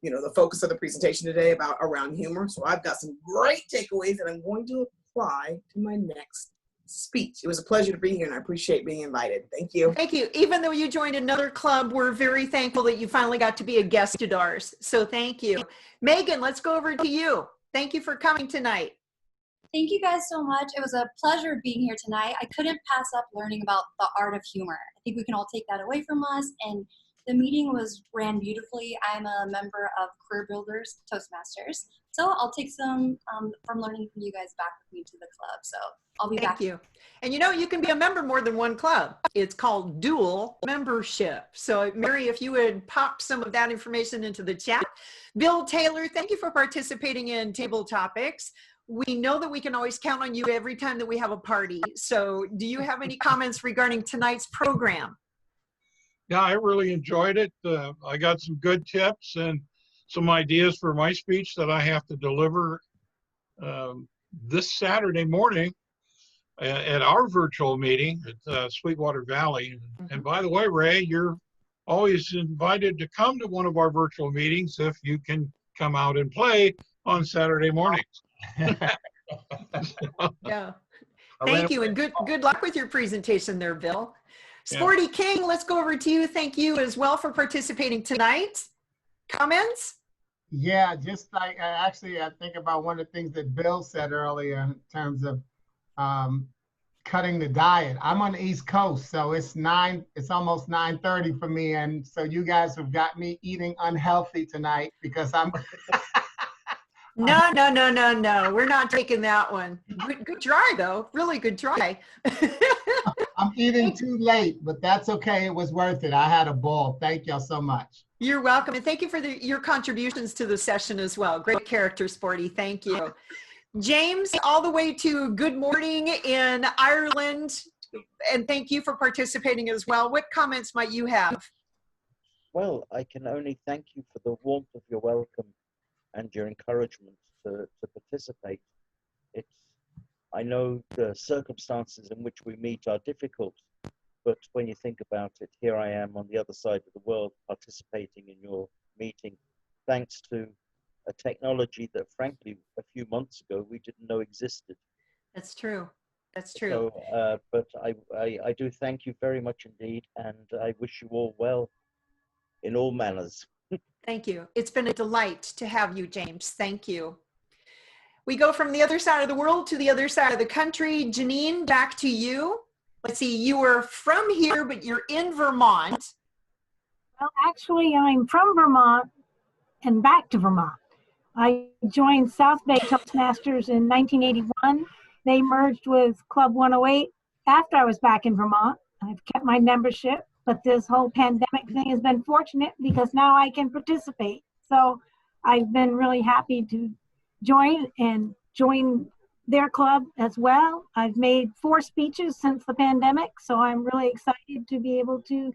the focus of the presentation today around humor. So I've got some great takeaways that I'm going to apply to my next speech. It was a pleasure to be here, and I appreciate being invited. Thank you.
Thank you. Even though you joined another club, we're very thankful that you finally got to be a guest at ours. So thank you. Megan, let's go over to you. Thank you for coming tonight.
Thank you guys so much. It was a pleasure being here tonight. I couldn't pass up learning about the art of humor. I think we can all take that away from us, and the meeting ran beautifully. I'm a member of Career Builders Toastmasters, so I'll take some from learning from you guys back with me to the club. So I'll be back.
Thank you. And you can be a member more than one club. It's called dual membership. So Mary, if you would pop some of that information into the chat. Bill Taylor, thank you for participating in Table Topics. We know that we can always count on you every time that we have a party. So do you have any comments regarding tonight's program?
Yeah, I really enjoyed it. I got some good tips and some ideas for my speech that I have to deliver this Saturday morning at our virtual meeting at Sweetwater Valley. And by the way, Ray, you're always invited to come to one of our virtual meetings if you can come out and play on Saturday mornings.
Yeah. Thank you, and good luck with your presentation there, Bill. Sporty King, let's go over to you. Thank you as well for participating tonight. Comments?
Yeah, just like I think about one of the things that Bill said earlier in terms of cutting the diet. I'm on the East Coast, so it's almost 9:30 for me, and so you guys have got me eating unhealthy tonight because I'm.
No. We're not taking that one. Good try, though. Really good try.
I'm eating too late, but that's okay. It was worth it. I had a ball. Thank y'all so much.
You're welcome. And thank you for your contributions to the session as well. Great character, Sporty. Thank you. James, all the way to good morning in Ireland, and thank you for participating as well. What comments might you have?
Well, I can only thank you for the warmth of your welcome and your encouragement to participate. I know the circumstances in which we meet are difficult, but when you think about it, here I am on the other side of the world participating in your meeting, thanks to a technology that, frankly, a few months ago we didn't know existed.
That's true. That's true.
So, but I do thank you very much indeed, and I wish you all well in all manners.
Thank you. It's been a delight to have you, James. Thank you. We go from the other side of the world to the other side of the country. Janine, back to you. Let's see, you are from here, but you're in Vermont.
Well, actually, I'm from Vermont and back to Vermont. I joined South Bay Toastmasters in 1981. They merged with Club 108 after I was back in Vermont. I've kept my membership, but this whole pandemic thing has been fortunate because now I can participate. So I've been really happy to join their club as well. I've made 4 speeches since the pandemic, so I'm really excited to be able to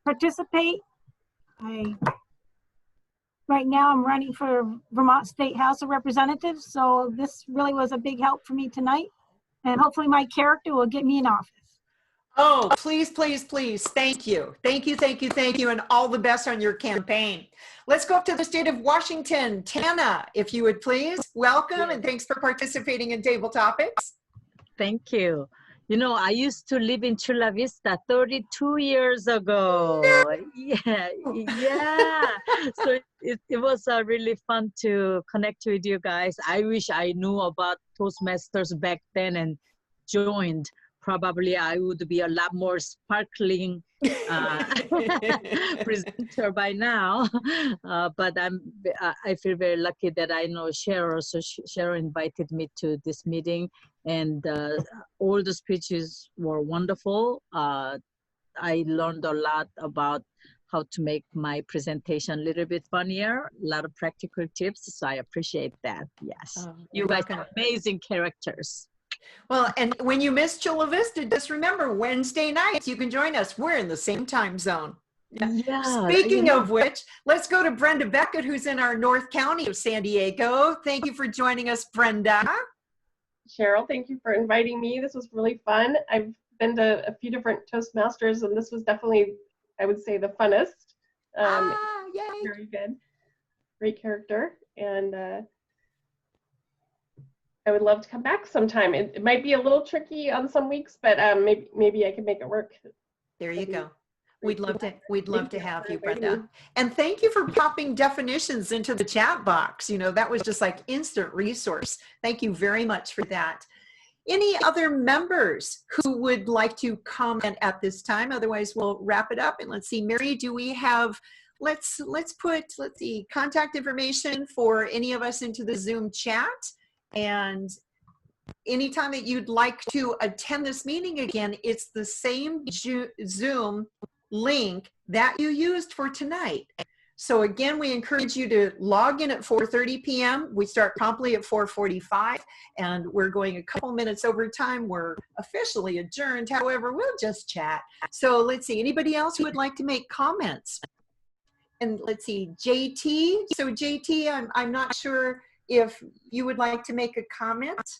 participate. Right now I'm running for Vermont State House of Representatives, so this really was a big help for me tonight, and hopefully my character will get me in office.
Oh, please, please, please. Thank you. Thank you, thank you, thank you, and all the best on your campaign. Let's go up to the state of Washington. Tana, if you would please. Welcome, and thanks for participating in Table Topics.
Thank you. You know, I used to live in Chula Vista 32 years ago. Yeah. So it was really fun to connect with you guys. I wish I knew about Toastmasters back then and joined. Probably I would be a lot more sparkling presenter by now. But I feel very lucky that I know Cheryl. So Cheryl invited me to this meeting, and all the speeches were wonderful. I learned a lot about how to make my presentation a little bit funnier, a lot of practical tips. So I appreciate that. Yes, you guys are amazing characters.
Well, and when you miss Chula Vista, just remember Wednesday nights, you can join us. We're in the same time zone.
Yeah.
Speaking of which, let's go to Brenda Beckett, who's in our North County of San Diego. Thank you for joining us, Brenda.
Cheryl, thank you for inviting me. This was really fun. I've been to a few different Toastmasters, and this was definitely, I would say, the funnest.
Yay.
Very good. Great character. And I would love to come back sometime. It might be a little tricky on some weeks, but maybe I can make it work.
There you go. We'd love to have you, Brenda. And thank you for popping definitions into the chat box. You know, that was just like instant resource. Thank you very much for that. Any other members who would like to comment at this time? Otherwise, we'll wrap it up. And let's see, Mary, do we have, let's see, contact information for any of us into the Zoom chat. And anytime that you'd like to attend this meeting again, it's the same Zoom link that you used for tonight. So again, we encourage you to log in at 4:30 p.m. We start promptly at 4:45, and we're going a couple minutes over time. We're officially adjourned. However, we'll just chat. So let's see, anybody else who would like to make comments? And let's see, JT. So JT, I'm not sure if you would like to make a comment.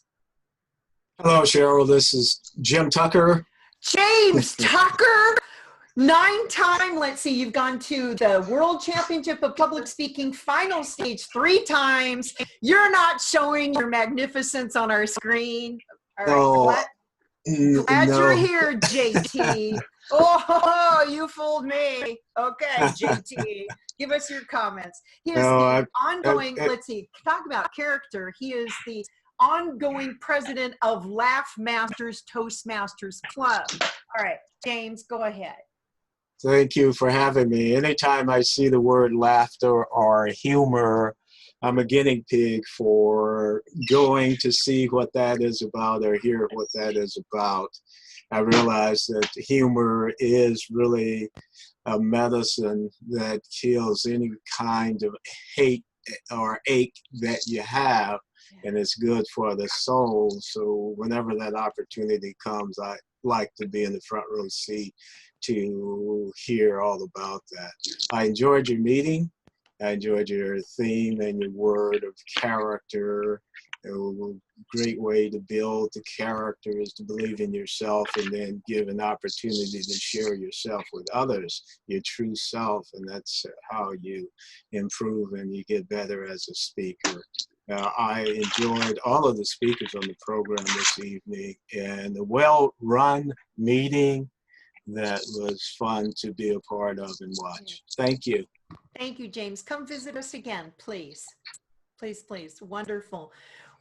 Hello, Cheryl. This is Jim Tucker.
James Tucker, 9-time. Let's see, you've gone to the World Championship of Public Speaking final stage 3 times. You're not showing your magnificence on our screen. All right, glad you're here, JT. Oh, you fooled me. Okay, JT, give us your comments. He is ongoing, let's see, talk about character. He is the ongoing president of Laugh Masters Toastmasters Club. All right, James, go ahead.
Thank you for having me. Anytime I see the word laughter or humor, I'm a guinea pig for going to see what that is about or hear what that is about. I realize that humor is really a medicine that kills any kind of hate or ache that you have. and it's good for the soul. So whenever that opportunity comes, I like to be in the front row seat to hear all about that. I enjoyed your meeting. I enjoyed your theme and your word of character. A great way to build the character is to believe in yourself and then give an opportunity to share yourself with others, your true self, and that's how you improve and you get better as a speaker. I enjoyed all of the speakers on the program this evening, and a well-run meeting that was fun to be a part of and watch. Thank you.
Thank you, James. Come visit us again, please. Please, please. Wonderful.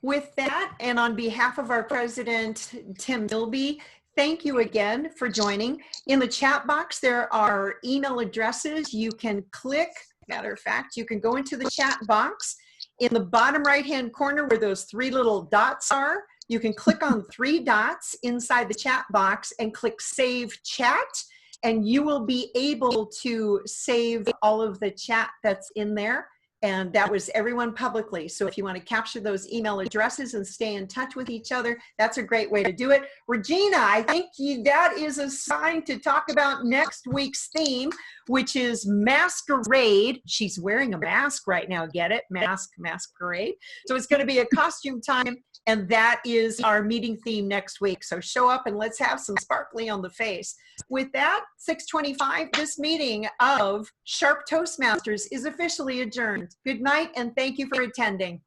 With that, and on behalf of our president, Tim Milby, thank you again for joining. In the chat box, there are email addresses. You can click, matter of fact, you can go into the chat box. In the bottom right-hand corner where those three little dots are, you can click on 3 dots inside the chat box and click Save Chat, and you will be able to save all of the chat that's in there. And that was everyone publicly. So if you want to capture those email addresses and stay in touch with each other, that's a great way to do it. Regina, I think that is assigned to talk about next week's theme, which is masquerade. She's wearing a mask right now, get it? Masquerade. So it's going to be a costume time, and that is our meeting theme next week. So show up and let's have some sparkly on the face. With that, 6:25, this meeting of Sharp Toastmasters is officially adjourned. Good night, and thank you for attending.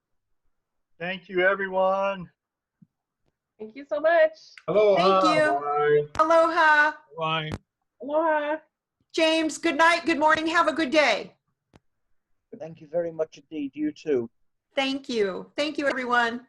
Thank you, everyone.
Thank you so much.
Thank you. Aloha.
Bye.
Aloha.
James, good night, good morning, have a good day.
Thank you very much indeed. You too.
Thank you. Thank you, everyone.